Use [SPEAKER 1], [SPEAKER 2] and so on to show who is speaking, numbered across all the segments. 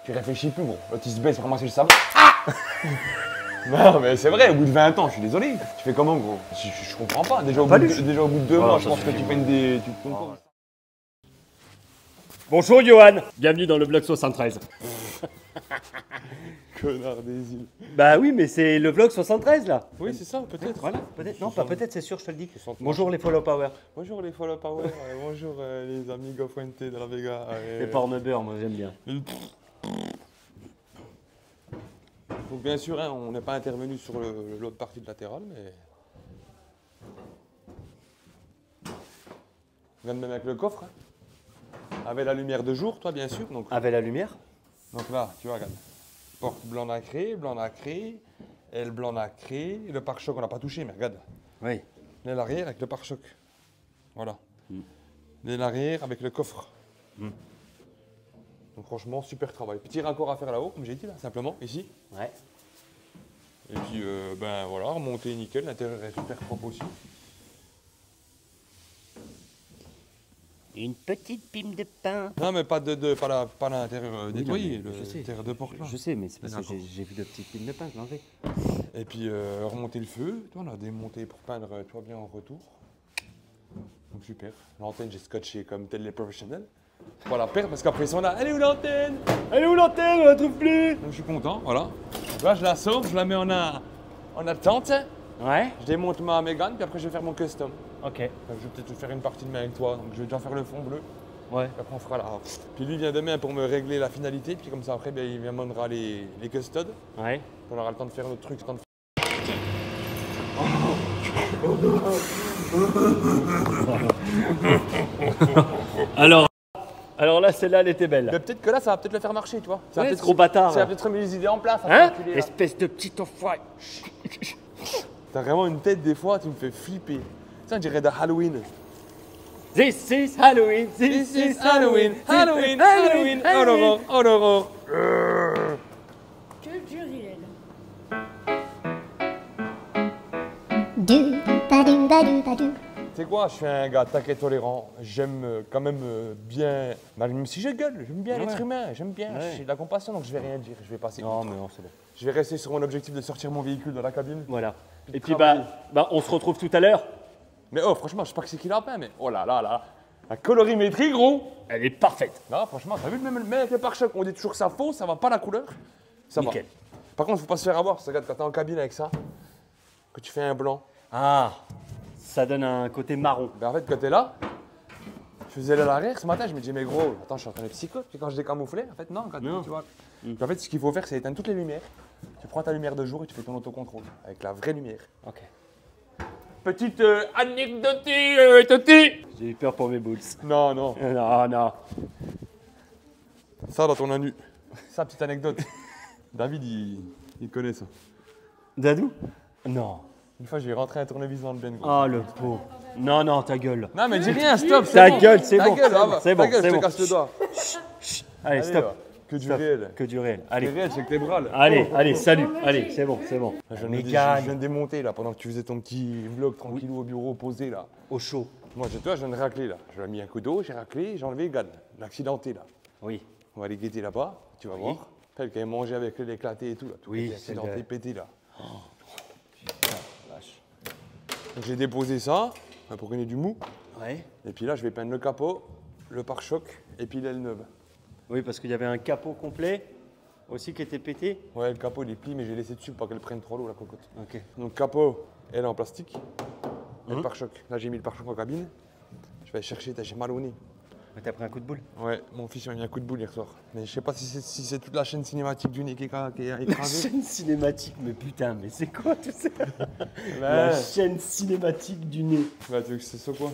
[SPEAKER 1] Tu réfléchis plus, gros. L'autre, il se baisse pour ramasser le savon. Ah non, mais c'est vrai, au bout de 20 ans, je suis désolé. Tu fais comment, gros? Je comprends pas. Déjà, au bout de 2 mois, je pense que tu prennes des.
[SPEAKER 2] Bonjour Johan, bienvenue dans le vlog 73.
[SPEAKER 1] Connard des îles.
[SPEAKER 2] Bah oui, mais c'est le vlog 73 là.
[SPEAKER 1] Oui, c'est ça, peut-être.
[SPEAKER 2] Voilà, peut-être. Non, pas peut-être, c'est sûr, je te le dis. Bonjour les follow power.
[SPEAKER 1] Bonjour les follow power, bonjour les amis Fuente de la Vega.
[SPEAKER 2] Les pornebeurs, moi j'aime bien.
[SPEAKER 1] Donc bien sûr, hein, on n'est pas intervenu sur l'autre partie de latérale, mais... On vient de même avec le coffre, hein. Avec la lumière de jour, toi bien sûr. Donc
[SPEAKER 2] Avec la lumière.
[SPEAKER 1] là, tu vois, regarde. Porte blanc nacré, aile blanc nacré, le pare-choc on n'a pas touché, mais regarde.
[SPEAKER 2] Oui.
[SPEAKER 1] L'aile arrière avec le pare-choc. Voilà. L'aile arrière avec le coffre. Donc franchement, super travail. Petit raccord à faire là-haut, comme j'ai dit, là, simplement, ici.
[SPEAKER 2] Ouais.
[SPEAKER 1] Et puis, ben voilà, remonté nickel, l'intérieur est super propre aussi.
[SPEAKER 2] Une petite pime de pain.
[SPEAKER 1] Non, mais pas l'intérieur nettoyé,
[SPEAKER 2] je sais.
[SPEAKER 1] l'intérieur de porte là.
[SPEAKER 2] Je sais, mais c'est parce que
[SPEAKER 1] D'accord.
[SPEAKER 2] j'ai vu de petites pimes de pain, je l'en ai.
[SPEAKER 1] Et puis, remonter le feu, toi, on a démonté pour peindre, toi, bien en retour. Donc super. L'antenne, j'ai scotché comme tel les professionnels. Pas la perdre, parce qu'après ça, on a, elle est où l'antenne?
[SPEAKER 2] Elle est où l'antenne? On la trouve plus.
[SPEAKER 1] Donc je suis content, voilà. Donc là, je la sors, je la mets en attente.
[SPEAKER 2] Ouais.
[SPEAKER 1] Je démonte ma Mégane, puis après, je vais faire mon custom.
[SPEAKER 2] Ok.
[SPEAKER 1] Donc, je vais peut-être faire une partie de main avec toi. Donc, je vais déjà faire le fond bleu.
[SPEAKER 2] Ouais.
[SPEAKER 1] Puis après, on fera là. Puis lui vient demain pour me régler la finalité. Puis comme ça, après, ben, il m'amènera les custodes.
[SPEAKER 2] Ouais.
[SPEAKER 1] On aura le temps de faire notre truc.
[SPEAKER 2] Alors là, celle-là, elle était belle.
[SPEAKER 1] Mais peut-être que là, ça va peut-être le faire marcher, tu vois. Ça va
[SPEAKER 2] Ouais,
[SPEAKER 1] peut-être
[SPEAKER 2] ce gros bâtard.
[SPEAKER 1] Ça va
[SPEAKER 2] là.
[SPEAKER 1] peut-être remettre les idées en place.
[SPEAKER 2] Hein?
[SPEAKER 1] enculé, là.
[SPEAKER 2] Espèce de petit enfoiré.
[SPEAKER 1] T'as vraiment une tête, des fois, tu me fais flipper. Ça, on dirait de Halloween.
[SPEAKER 2] This is Halloween. This is Halloween.
[SPEAKER 1] Halloween, Halloween. Oh l'aurore, oh l'aurore.
[SPEAKER 3] Que du réel.
[SPEAKER 4] Du, badou, badou, badou.
[SPEAKER 1] Tu sais quoi, je suis un gars taquet tolérant. J'aime quand même bien, même si je gueule, j'aime bien
[SPEAKER 2] Ouais.
[SPEAKER 1] l'être humain, j'aime bien,
[SPEAKER 2] Ouais.
[SPEAKER 1] j'ai de la compassion, donc je vais rien dire, je vais passer.
[SPEAKER 2] Non, mais non, c'est bon.
[SPEAKER 1] Je vais rester sur mon objectif de sortir mon véhicule de la cabine.
[SPEAKER 2] Voilà.
[SPEAKER 1] Puis
[SPEAKER 2] Et puis,
[SPEAKER 1] travailler.
[SPEAKER 2] on se retrouve tout à l'heure.
[SPEAKER 1] Mais oh, franchement, je sais pas que c'est qui l'a peint, mais oh là là là, la colorimétrie, gros.
[SPEAKER 2] Elle est parfaite.
[SPEAKER 1] Non, franchement, t'as vu le même avec le pare-choc, on dit toujours que ça faux, ça va pas la couleur. Ça
[SPEAKER 2] Nickel.
[SPEAKER 1] va. Par contre, faut pas se faire avoir, parce que regarde, quand t'es en cabine avec ça, que tu fais un blanc,
[SPEAKER 2] Ah, ça donne un côté marron.
[SPEAKER 1] ben en fait, quand t'es là, je faisais à l'arrière ce matin, je me disais, mais gros, attends, je suis en train de psychote. Puis quand je décamouflais, en fait, non, quand
[SPEAKER 2] Non.
[SPEAKER 1] tu vois. Puis en fait, ce qu'il faut faire, c'est éteindre toutes les lumières. Tu prends ta lumière de jour et tu fais ton autocontrôle avec la vraie lumière.
[SPEAKER 2] Ok.
[SPEAKER 1] Petite anecdote, Toti.
[SPEAKER 2] J'ai eu peur pour mes boules.
[SPEAKER 1] Non, non.
[SPEAKER 2] Non, non.
[SPEAKER 1] Ça dans ton anu. Ça, petite anecdote. David, il connaît ça.
[SPEAKER 2] Dadou? Non.
[SPEAKER 1] Une fois, j'ai rentré un tournevis dans le ben.
[SPEAKER 2] Oh, le pauvre. Non, non, ta gueule.
[SPEAKER 1] Non, mais dis rien, stop.
[SPEAKER 2] Ta
[SPEAKER 1] bon.
[SPEAKER 2] gueule, c'est
[SPEAKER 1] Ta
[SPEAKER 2] bon,
[SPEAKER 1] gueule,
[SPEAKER 2] c'est
[SPEAKER 1] ah
[SPEAKER 2] bon,
[SPEAKER 1] bah,
[SPEAKER 2] c'est
[SPEAKER 1] ta
[SPEAKER 2] bon,
[SPEAKER 1] gueule,
[SPEAKER 2] c'est
[SPEAKER 1] je
[SPEAKER 2] bon.
[SPEAKER 1] te casse le doigt.
[SPEAKER 2] Allez,
[SPEAKER 1] Allez,
[SPEAKER 2] stop.
[SPEAKER 1] là. Que du
[SPEAKER 2] Stop.
[SPEAKER 1] réel.
[SPEAKER 2] Que du réel.
[SPEAKER 1] Le
[SPEAKER 2] Allez.
[SPEAKER 1] réel, c'est que tes bras, là.
[SPEAKER 2] Allez, allez, salut. Allez, c'est bon, c'est bon.
[SPEAKER 1] Je
[SPEAKER 2] Mais
[SPEAKER 1] viens de démonter, là, pendant que tu faisais ton petit vlog tranquillou au bureau, posé, là.
[SPEAKER 2] Au chaud.
[SPEAKER 1] Moi, toi, je viens de racler, là. J'ai mis un coup d'eau, j'ai raclé, j'ai enlevé Gad, l'accidenté, là.
[SPEAKER 2] Oui.
[SPEAKER 1] On va aller guetter là-bas, tu vas voir. Celle qui avait mangé avec l'éclaté et tout, là. Tout
[SPEAKER 2] Oui,
[SPEAKER 1] était accidenté,
[SPEAKER 2] celle de-
[SPEAKER 1] pété, là.
[SPEAKER 2] Vache.
[SPEAKER 1] Donc, j'ai déposé ça, pour qu'il y ait du mou.
[SPEAKER 2] Ouais.
[SPEAKER 1] Et puis là, je vais peindre le capot, le pare-choc, et puis l'aile neuve.
[SPEAKER 2] Oui, parce qu'il y avait un capot complet aussi qui était pété.
[SPEAKER 1] Ouais, le capot, il est plié, mais j'ai laissé dessus pour pas qu'elle prenne trop l'eau, la cocotte.
[SPEAKER 2] Ok.
[SPEAKER 1] Donc, capot, elle est en plastique. Et le pare-choc. Là, j'ai mis le pare-choc en cabine. Je vais aller chercher, j'ai mal au nez.
[SPEAKER 2] Mais t'as pris un coup de boule.
[SPEAKER 1] Ouais, mon fils m'a mis un coup de boule hier soir. Mais je sais pas si c'est toute la chaîne cinématique du nez qui est
[SPEAKER 2] La
[SPEAKER 1] écrasée.
[SPEAKER 2] chaîne cinématique, mais putain, mais c'est quoi tout ça?
[SPEAKER 1] Ouais.
[SPEAKER 2] La chaîne cinématique du nez.
[SPEAKER 1] Bah, tu veux que c'est ça quoi?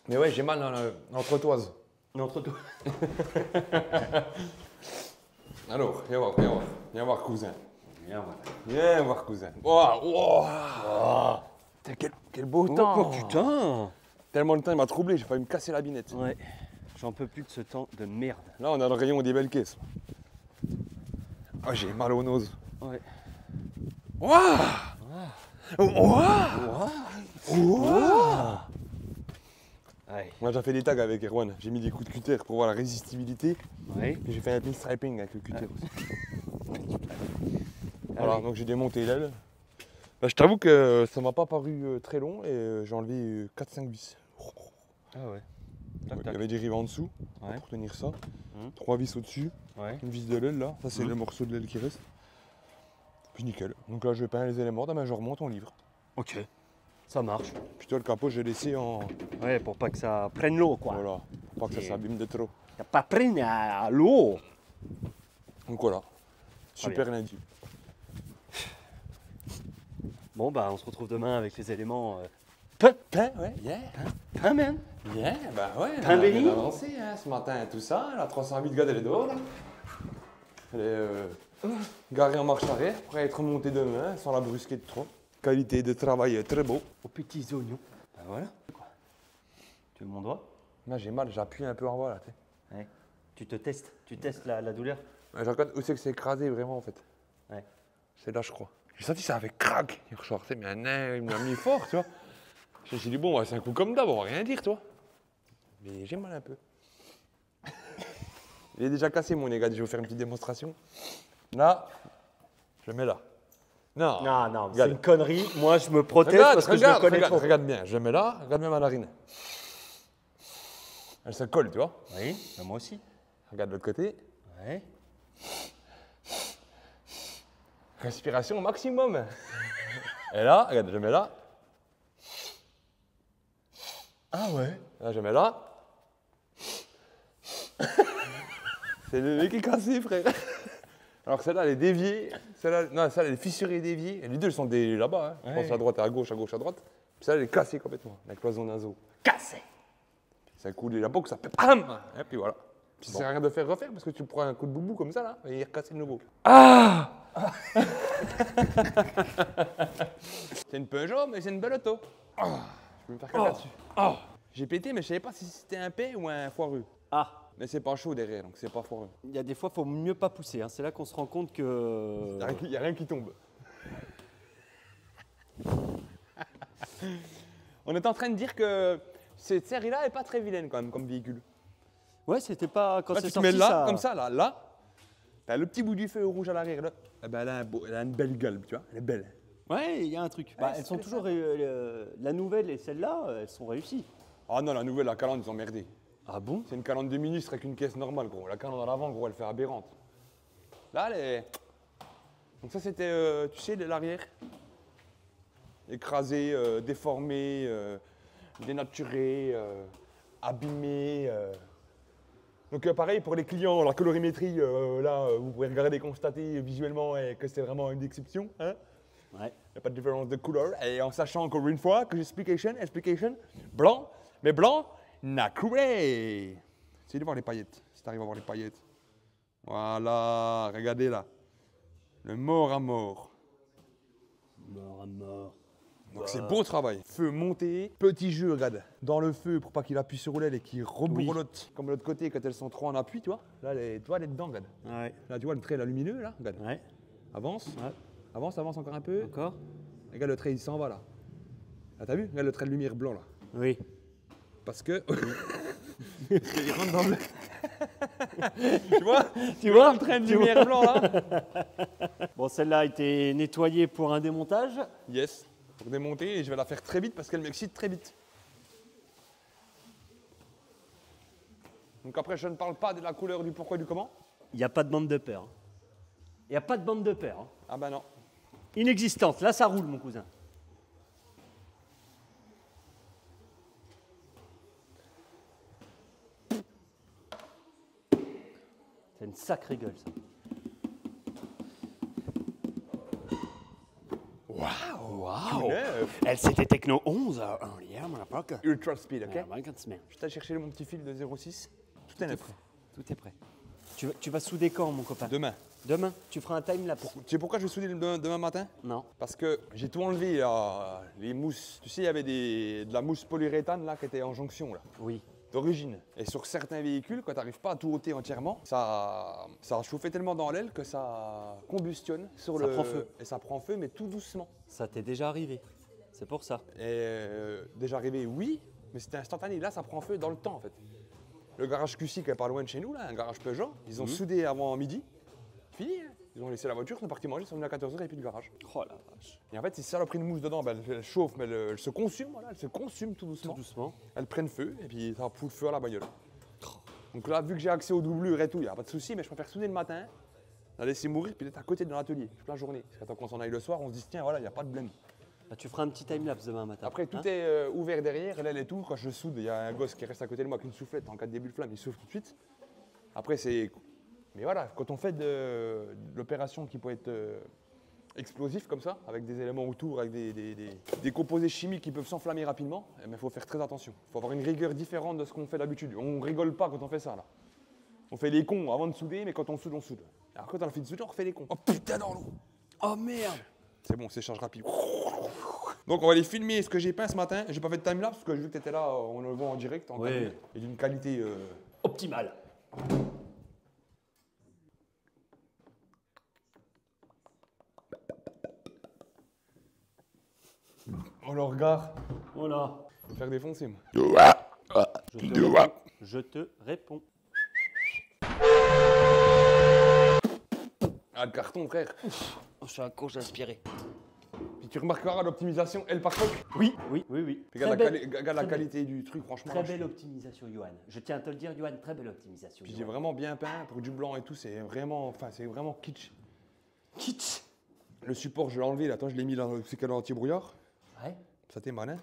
[SPEAKER 1] Mais ouais, j'ai mal dans l'entretoise.
[SPEAKER 2] Entre toi.
[SPEAKER 1] Alors, viens voir, viens voir. Viens voir, cousin.
[SPEAKER 2] Viens, voilà.
[SPEAKER 1] Viens voir, cousin. Wow. Putain, quel beau temps.
[SPEAKER 2] Oh putain!
[SPEAKER 1] Tellement le temps, il m'a troublé, j'ai failli me casser la binette.
[SPEAKER 2] Ouais. J'en peux plus de ce temps de merde.
[SPEAKER 1] Là, on a le rayon des belles caisses. Oh, j'ai mal aux noses.
[SPEAKER 2] Ouais.
[SPEAKER 1] Waouh! Waouh! Waouh! On a déjà fait des tags avec Erwan. J'ai mis des coups de cutter pour voir la résistibilité.
[SPEAKER 2] Oui.
[SPEAKER 1] Et j'ai fait un pinstriping avec le cutter aussi.
[SPEAKER 2] Ah
[SPEAKER 1] Voilà,
[SPEAKER 2] oui.
[SPEAKER 1] donc j'ai démonté l'aile. Bah, je t'avoue que ça m'a pas paru très long et j'ai enlevé 4-5 vis.
[SPEAKER 2] Ah ouais.
[SPEAKER 1] Il
[SPEAKER 2] Tac,
[SPEAKER 1] y
[SPEAKER 2] tac.
[SPEAKER 1] avait des rivets en dessous
[SPEAKER 2] Ouais.
[SPEAKER 1] pour tenir ça.
[SPEAKER 2] Mhm.
[SPEAKER 1] 3 vis au-dessus.
[SPEAKER 2] Ouais.
[SPEAKER 1] Une vis de l'aile là. Ça, c'est
[SPEAKER 2] Mhm.
[SPEAKER 1] le morceau de l'aile qui reste. Puis nickel. Donc là, je vais peindre les éléments. Demain, je remonte, on livre.
[SPEAKER 2] Ok. Ça marche.
[SPEAKER 1] Puis toi, le capot, je l'ai laissé en.
[SPEAKER 2] Ouais, pour pas que ça prenne l'eau, quoi.
[SPEAKER 1] Voilà. Pour pas que ça
[SPEAKER 2] Et-
[SPEAKER 1] s'abîme de trop.
[SPEAKER 2] T'as pas pris à l'eau.
[SPEAKER 1] Donc voilà.
[SPEAKER 2] Très
[SPEAKER 1] Super lundi.
[SPEAKER 2] Bon, bah, on se retrouve demain avec les éléments.
[SPEAKER 1] Pain, ouais, yeah.
[SPEAKER 2] Pain, man.
[SPEAKER 1] Yeah, bah ouais.
[SPEAKER 2] Pain béni.
[SPEAKER 1] Elle a avancé hein, ce matin, tout ça. Elle a 308 gars, elle est dehors là. Elle est garée en marche arrière, prête à être montée demain, sans la brusquer de trop. Qualité de travail très beau.
[SPEAKER 2] Aux petits oignons. Bah voilà. Tu veux mon doigt?
[SPEAKER 1] Là, j'ai mal, j'appuie un peu en bas là. Tu sais.
[SPEAKER 2] Ouais. Tu testes la douleur?
[SPEAKER 1] Ouais, je regarde où c'est que c'est écrasé vraiment en fait.
[SPEAKER 2] Ouais.
[SPEAKER 1] C'est là, je crois. J'ai senti ça avait crack. Il ressortait, mais il m'a mis fort, tu vois. Je me suis dit, bon, ouais, c'est un coup comme d'hab, on va rien dire, toi. Mais j'ai mal un peu. Il est déjà cassé, mon gars. Je vais vous faire une petite démonstration. Là, je le mets là. Non,
[SPEAKER 2] Non, c'est
[SPEAKER 1] regarde.
[SPEAKER 2] une connerie. Moi, je me protège parce que je le connais trop.
[SPEAKER 1] regarde bien. Je le mets là, regarde bien ma narine. Elle se colle, tu vois.
[SPEAKER 2] Oui, bah moi aussi.
[SPEAKER 1] Regarde de l'autre côté.
[SPEAKER 2] Ouais.
[SPEAKER 1] Respiration au maximum. Et là, regarde, je mets là.
[SPEAKER 2] Ah ouais.
[SPEAKER 1] Là, je mets là. C'est le mec qui est cassé, frère. Alors que celle-là, elle est déviée. Celle-là, non, celle-là, elle est fissurée et déviée. Et les deux, elles sont là-bas. Hein. Je pense à droite et à gauche, à gauche, à droite. Puis celle-là, elle est cassée complètement. La cloison naso.
[SPEAKER 2] Cassé.
[SPEAKER 1] Ça coule la peau, que ça fait bam. Et puis voilà. Puis ça sert à rien de faire refaire parce que tu prends un coup de boubou comme ça, là, et il recasse de nouveau. Ah c'est une Peugeot, mais c'est une belle auto. Ah, je peux me faire caca dessus. Ah, j'ai pété, mais je savais pas si c'était un paix ou un foireux.
[SPEAKER 2] Ah.
[SPEAKER 1] Mais c'est pas chaud derrière, donc c'est pas foireux.
[SPEAKER 2] Il y a des fois, faut mieux pas pousser. Hein. C'est là qu'on se rend compte que.
[SPEAKER 1] Il n'y a rien qui tombe. On est en train de dire que cette série-là est pas très vilaine quand même comme véhicule.
[SPEAKER 2] Ouais, c'était pas quand
[SPEAKER 1] Là,
[SPEAKER 2] c'est
[SPEAKER 1] tu te
[SPEAKER 2] sorti
[SPEAKER 1] mets là,
[SPEAKER 2] ça.
[SPEAKER 1] comme ça, là. T'as le petit bout du feu rouge à l'arrière, là. Eh ben, elle a une belle gueule, tu vois. Elle est belle.
[SPEAKER 2] Ouais, il y a un truc. Bah,
[SPEAKER 1] Ouais,
[SPEAKER 2] elles sont
[SPEAKER 1] c'est
[SPEAKER 2] toujours la nouvelle et celle-là, elles sont réussies.
[SPEAKER 1] Ah non, la nouvelle, la calandre, ils ont merdé.
[SPEAKER 2] Ah bon?
[SPEAKER 1] C'est une calandre de ministre avec une caisse normale, gros. La calandre à l'avant, gros, elle fait aberrante. Là, elle est. Donc, ça, c'était, tu sais, l'arrière. Écrasé, déformé, dénaturé, abîmé. Donc, pareil, pour les clients, la colorimétrie, là, vous pouvez regarder, constater visuellement que c'est vraiment une exception. Hein.
[SPEAKER 2] Ouais.
[SPEAKER 1] Il n'y a pas de différence de couleur. Et en sachant encore une fois que explication, blanc, mais blanc, nacré. Essayez de voir les paillettes, si tu arrives à voir les paillettes. Voilà, regardez là. Le mort à mort.
[SPEAKER 2] Mort à mort.
[SPEAKER 1] Donc c'est beau travail. Feu monté, petit jeu, regarde. Dans le feu pour pas qu'il appuie sur l'aile et qu'il rebourlotte. Comme de l'autre côté quand elles sont trop en appui, tu vois. Là, tu vois, elle est dedans, regarde.
[SPEAKER 2] Ouais.
[SPEAKER 1] Là, tu vois le trait là, lumineux, là, regarde.
[SPEAKER 2] Ouais.
[SPEAKER 1] Avance,
[SPEAKER 2] Ouais.
[SPEAKER 1] avance encore un peu.
[SPEAKER 2] Encore?
[SPEAKER 1] Regarde le trait, il s'en va là. Là, t'as vu? Regarde le trait de lumière blanc là.
[SPEAKER 2] Oui.
[SPEAKER 1] Parce que. Parce qu'il rentre dans le. Tu vois le trait de
[SPEAKER 2] Tu vois
[SPEAKER 1] lumière blanc là?
[SPEAKER 2] Bon, celle-là a été nettoyée pour un démontage.
[SPEAKER 1] Yes. Pour démonter et je vais la faire très vite parce qu'elle m'excite très vite. Donc après, je ne parle pas de la couleur, du pourquoi, du comment.
[SPEAKER 2] Il n'y a pas de bande de paire. Hein. Il n'y a pas de bande de paire. Hein.
[SPEAKER 1] Ah bah non.
[SPEAKER 2] Inexistante. Là, ça roule, mon cousin. C'est une sacrée gueule, ça. Waouh! Elle, c'était Techno 11 hier, mon époque.
[SPEAKER 1] Ultra speed, ok?
[SPEAKER 2] Je
[SPEAKER 1] Je t'ai cherché mon petit fil de 0,6. Tout est neuf.
[SPEAKER 2] Tout est prêt. Tu vas souder quand, mon copain?
[SPEAKER 1] Demain.
[SPEAKER 2] Demain, tu feras un time-lapse.
[SPEAKER 1] Tu sais pourquoi je vais souder demain matin?
[SPEAKER 2] Non.
[SPEAKER 1] Parce que j'ai tout enlevé, là, les mousses. Tu sais, il y avait de la mousse polyuréthane là qui était en jonction là.
[SPEAKER 2] Oui.
[SPEAKER 1] D'origine. Et sur certains véhicules, quand tu n'arrives pas à tout ôter entièrement, ça a chauffé tellement dans l'aile que ça combustionne sur
[SPEAKER 2] Ça prend feu.
[SPEAKER 1] Et ça prend feu, mais tout doucement.
[SPEAKER 2] Ça t'est déjà arrivé. C'est pour ça.
[SPEAKER 1] Et déjà arrivé, oui, mais c'était instantané. Là, ça prend feu dans le temps, en fait. Le garage QC qui est pas loin de chez nous, là, un garage Peugeot, ils ont soudé avant midi. Fini, hein. Ils ont laissé la voiture, ils sont partis manger, ils sont venus à 14h et puis le garage.
[SPEAKER 2] Oh la vache.
[SPEAKER 1] Et en fait, ces saloperies de mousse dedans, ben, elle chauffe, mais elle se consume, voilà, elle se consume tout doucement.
[SPEAKER 2] Tout doucement.
[SPEAKER 1] Elles prennent feu et puis ça fout le feu à la bagnole. Donc là, vu que j'ai accès aux doublures et tout, il n'y a pas de souci, mais je préfère souder le matin, la laisser mourir puis d'être à côté de l'atelier toute la journée. Parce que quand on s'en aille le soir, on se dit tiens, voilà, il n'y a pas de blême.
[SPEAKER 2] Bah, tu feras un petit timelapse demain matin.
[SPEAKER 1] Après, tout
[SPEAKER 2] hein?
[SPEAKER 1] est ouvert derrière, l'aile et tout. Quand je soude, il y a un gosse qui reste à côté de moi avec une soufflette. En cas de début de flamme, il souffle tout de suite. Après, c'est. Mais voilà, quand on fait de l'opération qui peut être explosif comme ça, avec des éléments autour, avec des composés chimiques qui peuvent s'enflammer rapidement, il faut faire très attention. Il faut avoir une rigueur différente de ce qu'on fait d'habitude. On rigole pas quand on fait ça, là. On fait les cons avant de souder, mais quand on soude, on soude. Alors quand on a fini de souder, on refait les cons. Oh putain, dans l'eau!
[SPEAKER 2] Oh merde!
[SPEAKER 1] C'est bon, séchage rapide. Donc on va aller filmer ce que j'ai peint ce matin. J'ai pas fait de timelapse parce que vu que tu étais là, on le voit en direct, en cabine, et d'une qualité.
[SPEAKER 2] Optimal.
[SPEAKER 1] Oh le regard,
[SPEAKER 2] Voilà.
[SPEAKER 1] je vais me faire défoncer moi.
[SPEAKER 2] Je te réponds.
[SPEAKER 1] Ah le carton frère.
[SPEAKER 2] Oh, je suis à course d'inspirer.
[SPEAKER 1] Puis tu remarqueras l'optimisation, elle par contre.
[SPEAKER 2] Oui, oui, oui, oui.
[SPEAKER 1] Regarde
[SPEAKER 2] Très
[SPEAKER 1] la,
[SPEAKER 2] belle-
[SPEAKER 1] regarde la
[SPEAKER 2] très
[SPEAKER 1] qualité du truc, franchement.
[SPEAKER 2] Très belle optimisation, Johan. Je tiens à te le dire, Johan, très belle optimisation.
[SPEAKER 1] Puis j'ai
[SPEAKER 2] Johan.
[SPEAKER 1] vraiment bien peint pour du blanc et tout, c'est vraiment kitsch.
[SPEAKER 2] Kitsch.
[SPEAKER 1] Le support, je l'ai enlevé, là, attends, je l'ai mis dans le psychologue anti-brouillard.
[SPEAKER 2] Ouais.
[SPEAKER 1] Ça t'est malin.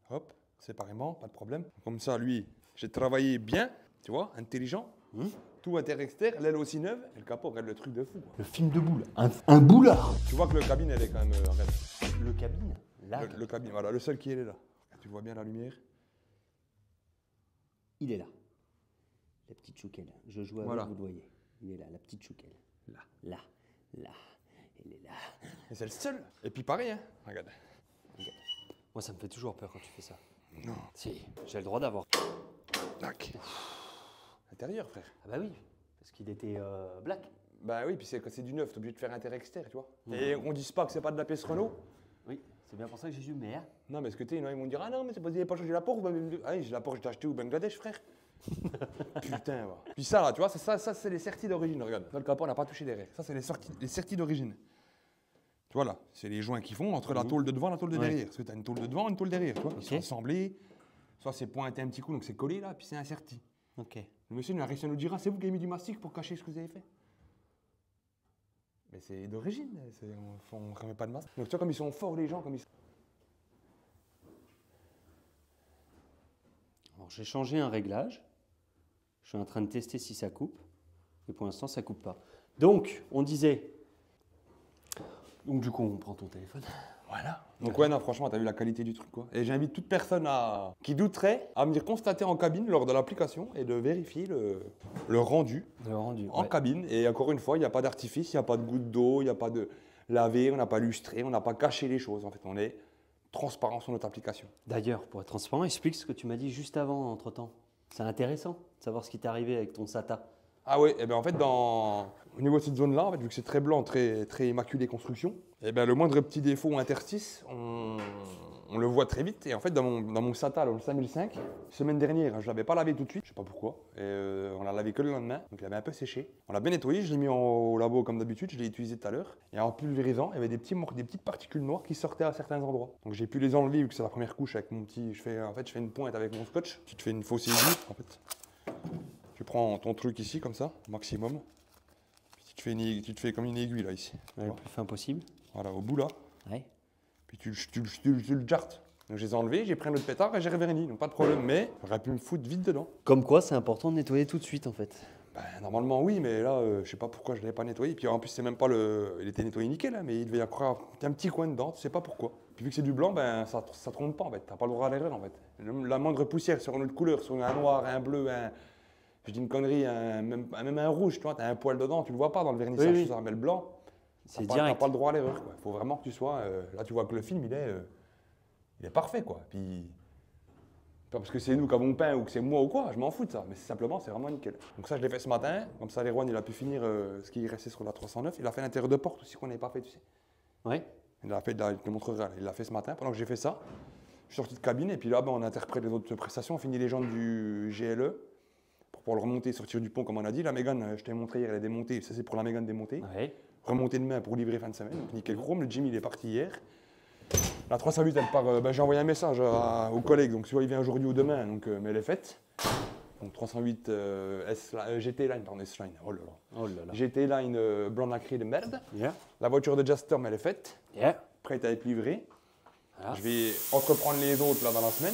[SPEAKER 1] Hop, séparément, pas de problème. Comme ça, lui, j'ai travaillé bien, tu vois, intelligent. Tout inter-externe, l'aile aussi neuve, et le capot, regarde le truc de fou. Quoi.
[SPEAKER 2] Le film de boule. Un boulard.
[SPEAKER 1] Tu vois que le cabine, elle est quand même. Regarde.
[SPEAKER 2] Le cabine. Là,
[SPEAKER 1] Le cabine, voilà, le seul qui est là. Tu vois bien la lumière.
[SPEAKER 2] il est là. La petite chouquelle. Je joue avec,
[SPEAKER 1] Voilà.
[SPEAKER 2] vous le voyez. Il est là, la petite chouquelle.
[SPEAKER 1] Là.
[SPEAKER 2] Là. Là. Elle est là.
[SPEAKER 1] Et c'est le seul. Et puis pareil, hein. Regarde.
[SPEAKER 2] Moi, ça me fait toujours peur quand tu fais ça.
[SPEAKER 1] Non.
[SPEAKER 2] Si, j'ai le droit d'avoir.
[SPEAKER 1] Tac. Intérieur, frère.
[SPEAKER 2] Ah bah oui, parce qu'il était black.
[SPEAKER 1] Bah oui, puis quand c'est du neuf, t'es obligé de faire inter-externe, tu vois. Et on dise pas que c'est pas de la pièce Renault.
[SPEAKER 2] Oui, c'est bien pour ça que j'ai eu mais.
[SPEAKER 1] Non, mais ce que t'es, ils vont dire ah non, mais c'est parce que vous n'avez pas changé la Porsche. Ah oui, j'ai la Porsche que j'ai achetée au Bangladesh, frère. Putain, va. Puis ça, là, tu vois, ça c'est les sertis d'origine, regarde. Là, le capot, on n'a pas touché derrière. Ça, c'est les sertis d'origine. Tu vois là, c'est les joints qui font entre la tôle de devant et la tôle de derrière. Parce que tu as une tôle de devant et une tôle derrière, tu vois. Ils sont assemblés. Soit c'est pointé un petit coup, donc c'est collé là, puis c'est inserti.
[SPEAKER 2] Ok.
[SPEAKER 1] Le monsieur nous a réussi à nous dire ah, c'est vous qui avez mis du mastic pour cacher ce que vous avez fait. Mais c'est d'origine, on ne remet pas de masque. Donc tu vois comme ils sont forts les gens, comme ils sont.
[SPEAKER 2] Alors j'ai changé un réglage. Je suis en train de tester si ça coupe. Et pour l'instant, ça coupe pas. Donc, on disait. Donc du coup, on prend ton téléphone.
[SPEAKER 1] Voilà. Donc ouais, non, franchement, t'as vu la qualité du truc, quoi. Et j'invite toute personne qui douterait à venir constater en cabine lors de l'application et de vérifier le rendu
[SPEAKER 2] Le rendu.
[SPEAKER 1] en cabine. Et encore une fois, il n'y a pas d'artifice, il n'y a pas de goutte d'eau, il n'y a pas de laver, on n'a pas lustré, on n'a pas caché les choses. En fait, on est transparent sur notre application.
[SPEAKER 2] D'ailleurs, pour être transparent, explique ce que tu m'as dit juste avant, entre-temps. C'est intéressant de savoir ce qui t'est arrivé avec ton SATA.
[SPEAKER 1] Ah ouais, et bien en fait, au niveau de cette zone-là, en fait, vu que c'est très blanc, très immaculé construction, et ben le moindre petit défaut ou interstice, on le voit très vite. Et en fait, dans mon SATA, le 5005, semaine dernière, je ne l'avais pas lavé tout de suite, je sais pas pourquoi. Et on l'a lavé que le lendemain, donc il avait un peu séché. On l'a bien nettoyé, je l'ai mis au labo comme d'habitude, je l'ai utilisé tout à l'heure. Et en pulvérisant, il y avait des petites particules noires qui sortaient à certains endroits. Donc j'ai pu les enlever vu que c'est la première couche avec mon petit. Je fais une pointe avec mon scotch. Tu te fais une fausse aiguille en fait. Tu prends ton truc ici comme ça, au maximum. Puis tu te fais comme une aiguille là ici.
[SPEAKER 2] Ouais, le plus fin possible.
[SPEAKER 1] Voilà, au bout là.
[SPEAKER 2] Ouais.
[SPEAKER 1] Puis tu le jartes. Donc je les ai enlevés, j'ai pris un autre pétard et j'ai reverni. Donc pas de problème, mais j'aurais pu me foutre vite dedans.
[SPEAKER 2] Comme quoi, c'est important de nettoyer tout de suite, en fait.
[SPEAKER 1] Ben, normalement oui, mais là, je sais pas pourquoi je l'avais pas nettoyé. Puis en plus, c'est même pas il était nettoyé nickel, hein, mais il devait y avoir un petit coin dedans, tu sais pas pourquoi. Puis vu que c'est du blanc, ben ça trompe pas en fait. T'as pas le droit à l'erreur en fait. La moindre poussière sur une autre couleur, sur un noir, un bleu, je dis une connerie, même un rouge, tu vois, t'as un poil dedans, tu le vois pas dans le vernissage,
[SPEAKER 2] Oui, oui.
[SPEAKER 1] ça, mais le blanc,
[SPEAKER 2] C'est
[SPEAKER 1] t'as
[SPEAKER 2] direct.
[SPEAKER 1] pas le droit à l'erreur. Il faut vraiment que tu sois. Là, tu vois que le film, il est parfait, quoi. Puis, pas parce que c'est nous qui avons peint ou que c'est moi ou quoi, je m'en fous de ça, mais simplement, c'est vraiment nickel. Donc, ça, je l'ai fait ce matin, comme ça, l'Erwan, il a pu finir ce qui restait sur la 309. Il a fait l'intérieur de porte aussi qu'on n'avait pas fait, tu sais.
[SPEAKER 2] Ouais.
[SPEAKER 1] Il l'a fait, je te montrerai, il l'a fait ce matin pendant que j'ai fait ça. Je suis sorti de cabine et puis là, on interprète les autres prestations. On finit les jantes du GLE pour pouvoir le remonter, sortir du pont comme on a dit. La Mégane, je t'ai montré hier, elle est démontée. Ça, c'est pour la Mégane démontée.
[SPEAKER 2] Ouais.
[SPEAKER 1] Remontée demain pour livrer fin de semaine. Donc, nickel chrome. Le Jimmy, il est parti hier. La 308, elle part. J'ai envoyé un message aux collègues. Donc, soit il vient aujourd'hui ou demain, donc, mais elle est faite. Donc, 308 GT Line, pardon, S-Line. Oh là là.
[SPEAKER 2] Oh là là.
[SPEAKER 1] GT Line blanc nacré de merde.
[SPEAKER 2] Yeah.
[SPEAKER 1] La voiture de Jastorm, elle est faite.
[SPEAKER 2] Yeah.
[SPEAKER 1] Prête à être livrée.
[SPEAKER 2] Voilà.
[SPEAKER 1] Je vais entreprendre les autres là dans la semaine.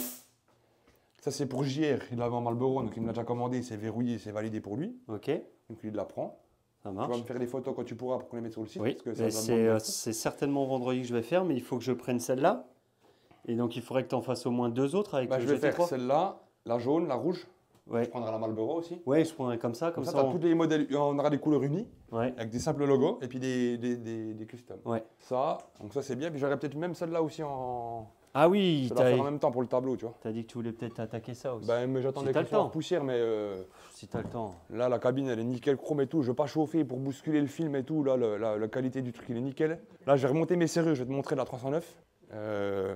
[SPEAKER 1] Ça c'est pour JR, il l'avait en Marlboro, donc il me l'a déjà commandé, c'est verrouillé, c'est validé pour lui.
[SPEAKER 2] Ok,
[SPEAKER 1] Donc lui il la prend.
[SPEAKER 2] ça
[SPEAKER 1] Tu
[SPEAKER 2] marche.
[SPEAKER 1] vas me faire des photos quand tu pourras pour qu'on les mette sur le site.
[SPEAKER 2] Oui,
[SPEAKER 1] Parce que
[SPEAKER 2] mais
[SPEAKER 1] ça doit
[SPEAKER 2] c'est certainement vendredi que je vais faire, mais il faut que je prenne celle-là. Et donc il faudrait que tu en fasses au moins 2 autres avec
[SPEAKER 1] Bah,
[SPEAKER 2] le
[SPEAKER 1] je vais faire
[SPEAKER 2] GT3.
[SPEAKER 1] celle-là, la jaune, la rouge.
[SPEAKER 2] Ouais.
[SPEAKER 1] Je prendrai la Marlboro aussi.
[SPEAKER 2] Ouais, je prendrai comme ça,
[SPEAKER 1] Comme ça,
[SPEAKER 2] on-
[SPEAKER 1] t'as tous les modèles, on aura des couleurs unies,
[SPEAKER 2] Ouais,
[SPEAKER 1] avec des simples logos et puis des customs.
[SPEAKER 2] ouais.
[SPEAKER 1] Ça, donc ça c'est bien. Puis j'aurais peut-être même celle-là aussi en.
[SPEAKER 2] Ah oui,
[SPEAKER 1] Je vais la faire en même temps pour le tableau, tu vois.
[SPEAKER 2] t'as dit que tu voulais peut-être attaquer ça aussi.
[SPEAKER 1] Ben, mais j'attendais
[SPEAKER 2] Si t'as
[SPEAKER 1] que
[SPEAKER 2] le
[SPEAKER 1] ce soit en
[SPEAKER 2] temps.
[SPEAKER 1] poussière, mais
[SPEAKER 2] Si t'as le temps.
[SPEAKER 1] là, la cabine, elle est nickel chrome et tout. Je veux pas chauffer pour bousculer le film et tout. Là, la qualité du truc, il est nickel. Là, je vais remonter mes serrures. Je vais te montrer la 309.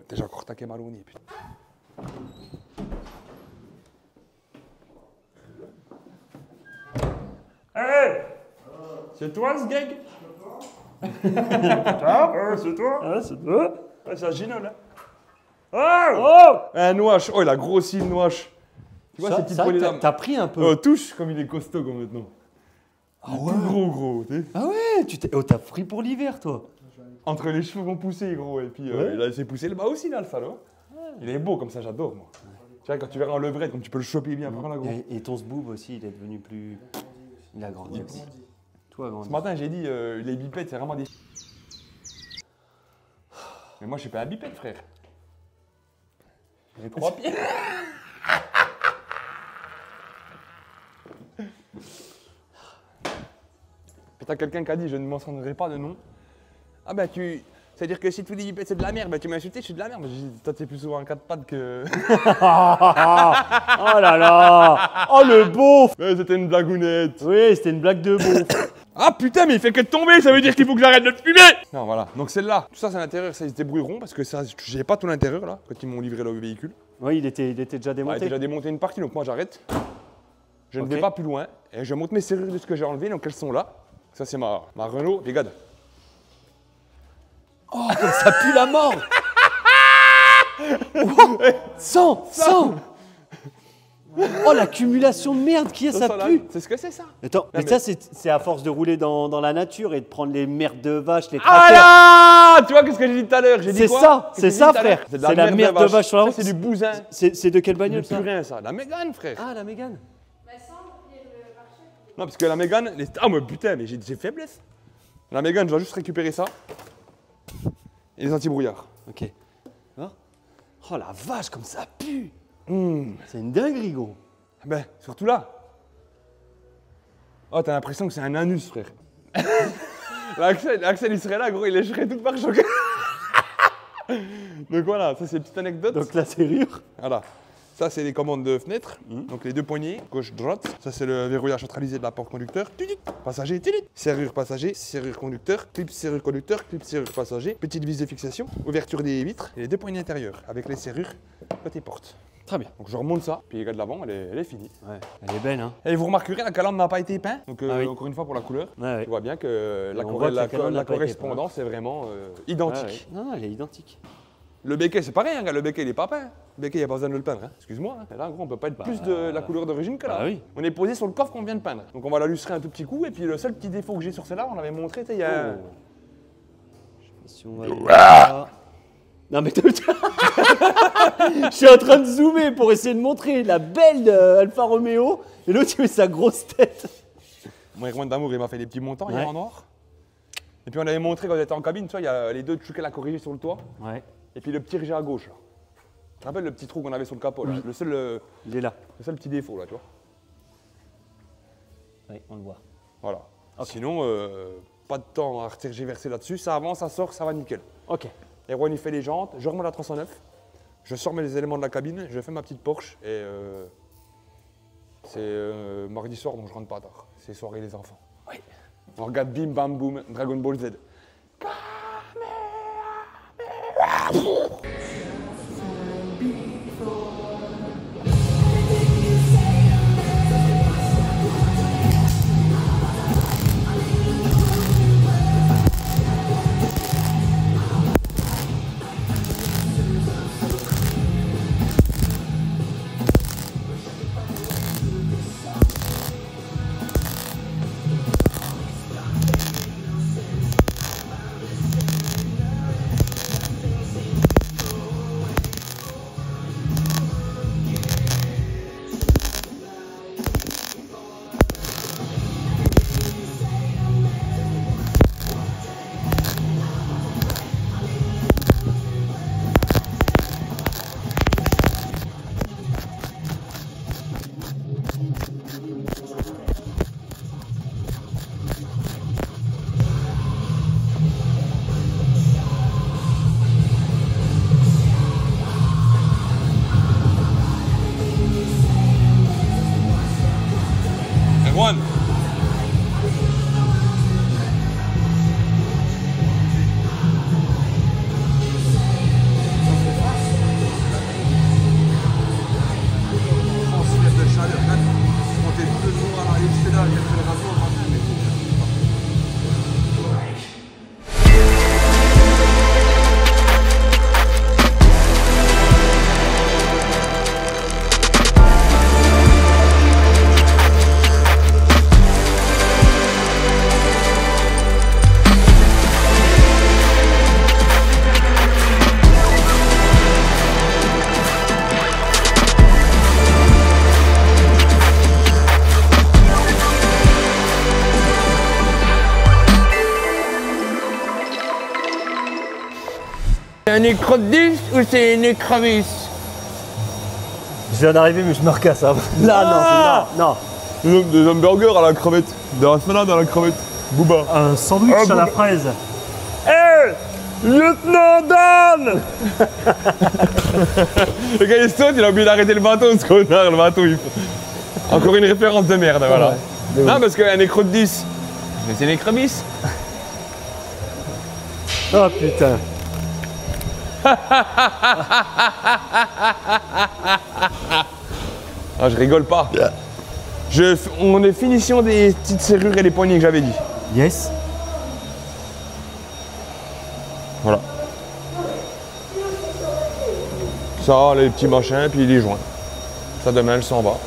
[SPEAKER 1] Déjà encore taqué mal au nez, putain. Hey! C'est toi ce gag? C'est toi?
[SPEAKER 2] Ah, c'est toi.
[SPEAKER 1] C'est Gino là. Oh! Un noache. Oh, il a grossi le noache. Tu vois ces petites poignées là?
[SPEAKER 2] T'as pris un peu.
[SPEAKER 1] Touche comme il est costaud comme maintenant. Ah ouais? Tout gros, tu sais.
[SPEAKER 2] Ah ouais, t'as pris pour l'hiver, toi.
[SPEAKER 1] Entre les cheveux vont pousser, gros. Et puis
[SPEAKER 2] Ouais.
[SPEAKER 1] il s'est poussé le bas aussi, là, le salaud. Il est beau comme ça, j'adore, moi. Tu vois, quand tu verras en levrette, comme tu peux le choper bien, prends la gros.
[SPEAKER 2] Et ton zboob aussi, il est devenu plus. Il a grandi aussi. Tout a grandi.
[SPEAKER 1] Ce matin, j'ai dit, les bipettes, c'est vraiment des. Mais moi, je suis pas un bipède, frère. J'ai 3 pieds. Puis t'as quelqu'un qui a dit, je ne mentionnerai pas de nom. Ah ben tu. C'est-à-dire que si tous les bipettes c'est de la merde, ben tu m'as insulté, je suis de la merde. J'ai dit, toi t'es plus souvent un 4 pattes que.
[SPEAKER 2] Oh là là. Oh le beauf.
[SPEAKER 1] Ouais, c'était une blagounette.
[SPEAKER 2] Oui, c'était une blague de beauf.
[SPEAKER 1] Ah putain, mais il fait que de tomber, ça veut dire qu'il faut que j'arrête de fumer. Non, voilà. Donc celle-là, tout ça c'est à l'intérieur, ça ils se débrouilleront parce que ça, j'ai pas tout l'intérieur là, quand ils m'ont livré le véhicule.
[SPEAKER 2] Oui, il était déjà
[SPEAKER 1] Ah, il a
[SPEAKER 2] démonté.
[SPEAKER 1] déjà démonté une partie, donc moi j'arrête. Je ne
[SPEAKER 2] Ok.
[SPEAKER 1] vais pas plus loin. Et je monte mes serrures de ce que j'ai enlevé, donc elles sont là. Ça c'est ma Renault. Regarde.
[SPEAKER 2] Oh, comme ça pue la mort. Oh, 100. Oh, l'accumulation de merde qu'il y a, ça
[SPEAKER 1] là,
[SPEAKER 2] pue.
[SPEAKER 1] c'est ce que c'est ça.
[SPEAKER 2] Attends, mais
[SPEAKER 1] mais-
[SPEAKER 2] ça, c'est à force de rouler dans la nature et de prendre les merdes de vaches, les
[SPEAKER 1] Ah
[SPEAKER 2] tracteurs.
[SPEAKER 1] là, tu vois qu'est-ce que j'ai dit tout à l'heure. J'ai dit
[SPEAKER 2] C'est
[SPEAKER 1] quoi
[SPEAKER 2] ça,
[SPEAKER 1] Qu'est-ce que
[SPEAKER 2] c'est
[SPEAKER 1] j'ai dit
[SPEAKER 2] ça,
[SPEAKER 1] tout à l'heure
[SPEAKER 2] frère.
[SPEAKER 1] C'est de
[SPEAKER 2] C'est la merde de vache sur la
[SPEAKER 1] Ça,
[SPEAKER 2] route.
[SPEAKER 1] c'est du bousin.
[SPEAKER 2] C'est de quelle
[SPEAKER 1] C'est
[SPEAKER 2] bagnole,
[SPEAKER 1] du
[SPEAKER 2] ça?
[SPEAKER 1] purin ça. La Mégane, frère.
[SPEAKER 2] Ah, la Mégane.
[SPEAKER 1] Non, parce que la Mégane. Ah, mais putain, mais j'ai faiblesse. La Mégane, je dois juste récupérer ça. Et les anti-brouillards.
[SPEAKER 2] Ok. Hein? Oh, la vache, comme ça pue.
[SPEAKER 1] Mmh.
[SPEAKER 2] C'est une dinguerie, gros.
[SPEAKER 1] Ben, surtout là. Oh, t'as l'impression que c'est un anus, frère. L'Axel, il serait là, gros, il lécherait tout par choc. Donc voilà, ça c'est une petite anecdote.
[SPEAKER 2] Donc, la serrure.
[SPEAKER 1] Voilà. Ça, c'est les commandes de fenêtre. Donc les deux poignées, gauche-droite. Ça, c'est le verrouillage centralisé de la porte conducteur. Tudut. Passager, tudut. Serrure passager, serrure conducteur, clip serrure conducteur, clip serrure passager. Petite vis de fixation, ouverture des vitres et les deux poignées intérieures avec les serrures côté porte.
[SPEAKER 2] Très bien.
[SPEAKER 1] Donc je remonte ça, puis les gars de l'avant, elle est finie.
[SPEAKER 2] Ouais, elle est belle, hein.
[SPEAKER 1] Et vous remarquerez, la calandre n'a pas été peinte. Donc
[SPEAKER 2] Ah oui.
[SPEAKER 1] encore une fois pour la couleur.
[SPEAKER 2] Ouais, ouais.
[SPEAKER 1] Tu vois bien que
[SPEAKER 2] on voit que la calandre n'a pas été
[SPEAKER 1] correspondance est vraiment identique.
[SPEAKER 2] Ouais, ouais. Non, elle est identique.
[SPEAKER 1] Le béquet, c'est pareil, hein, le béquet, il est pas peint. Le béquet, il n'y a pas besoin de le peindre. Hein. Excuse-moi, hein. Là, en gros, on peut pas être plus de la couleur d'origine que là.
[SPEAKER 2] Bah oui.
[SPEAKER 1] On est posé sur le coffre qu'on vient de peindre. Donc on va la lustrer un tout petit coup. Et puis le seul petit défaut que j'ai sur celle-là, on l'avait montré, tu sais, il y a.
[SPEAKER 2] Oh. Si on va aller là. Non mais je suis en train de zoomer pour essayer de montrer la belle Alfa Romeo et l'autre il met sa grosse tête.
[SPEAKER 1] Mon Erwan d'amour, il m'a fait des petits montants hier
[SPEAKER 2] Ouais.
[SPEAKER 1] en noir. Et puis on avait montré quand on était en cabine, tu vois, il y a les deux trucs qu'elle a corrigé sur le toit.
[SPEAKER 2] Ouais,
[SPEAKER 1] Et puis le petit régé à gauche. Là. Tu te rappelles le petit trou qu'on avait sur le capot là.
[SPEAKER 2] Oui.
[SPEAKER 1] Le
[SPEAKER 2] il est là.
[SPEAKER 1] seul petit défaut là, tu vois.
[SPEAKER 2] Oui, on le voit.
[SPEAKER 1] Voilà. Sinon, pas de temps à tergiverser là-dessus. Ça avance, ça sort, ça va nickel.
[SPEAKER 2] Ok.
[SPEAKER 1] Erwan il fait les jantes, je remets la 309, je sors mes éléments de la cabine, je fais ma petite Porsche et c'est mardi soir donc je rentre pas tard. C'est soirée les enfants.
[SPEAKER 2] Oui.
[SPEAKER 1] On regarde Bim Bam Boom, Dragon Ball Z. Un écrevisse ou c'est une écrevisse?
[SPEAKER 2] Je viens d'arriver, mais je me recasse. Hein. Là, non.
[SPEAKER 1] Des hamburgers à la crevette. De la salade à la crevette. Booba.
[SPEAKER 2] Un sandwich
[SPEAKER 1] Ah,
[SPEAKER 2] à la
[SPEAKER 1] bon.
[SPEAKER 2] fraise.
[SPEAKER 1] Hé Lieutenant Dan. Le gars il saute, il a oublié d'arrêter le bateau, ce connard, le bateau il... Encore une référence de merde, voilà.
[SPEAKER 2] Ouais,
[SPEAKER 1] Non, parce qu'un écrou de 10, mais c'est une écrevisse.
[SPEAKER 2] Oh putain.
[SPEAKER 1] Ah, je rigole pas. On est finition des petites serrures et les poignées que j'avais dit.
[SPEAKER 2] Yes.
[SPEAKER 1] Voilà. Ça, les petits machins, puis les joints. Ça, demain, elle s'en va.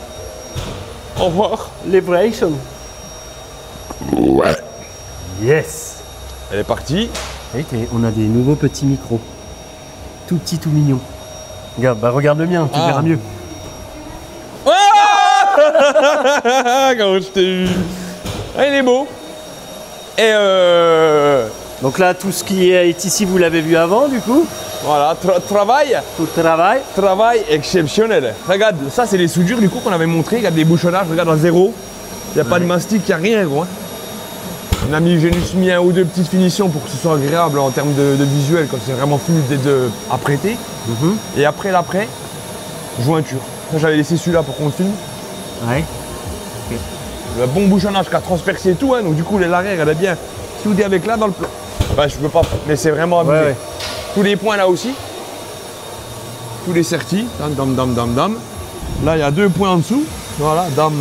[SPEAKER 1] Au revoir.
[SPEAKER 2] Liberation.
[SPEAKER 1] Ouais.
[SPEAKER 2] Yes.
[SPEAKER 1] Elle est partie.
[SPEAKER 2] On a des nouveaux petits micros. Tout petits, tout mignons. Regarde, bah regarde le mien, tu verras mieux.
[SPEAKER 1] Quand je t'ai vu. Ah, il est beau. Et
[SPEAKER 2] Donc là, tout ce qui est ici, vous l'avez vu avant, du coup.
[SPEAKER 1] voilà, travail.
[SPEAKER 2] Tout le travail.
[SPEAKER 1] Travail exceptionnel. Regarde, ça c'est les soudures du coup qu'on avait montré. Regarde les bouchonnages, regarde à zéro. Il n'y a pas de mastic, il n'y a rien gros. Hein. J'ai juste mis un ou deux petites finitions pour que ce soit agréable en termes de visuel quand c'est vraiment fluide et à prêter. Et après l'après, jointure. Ça, j'avais laissé celui-là pour qu'on le filme.
[SPEAKER 2] Ouais.
[SPEAKER 1] Le bon bouchonnage qui a transpercé et tout, hein, donc du coup l'arrière elle est bien soudée avec là dans le plan. Bah je peux pas, mais c'est vraiment abusé.
[SPEAKER 2] Ouais.
[SPEAKER 1] Tous les points là aussi. Tous les sertis. Dam. Là il y a 2 points en dessous. Voilà, dam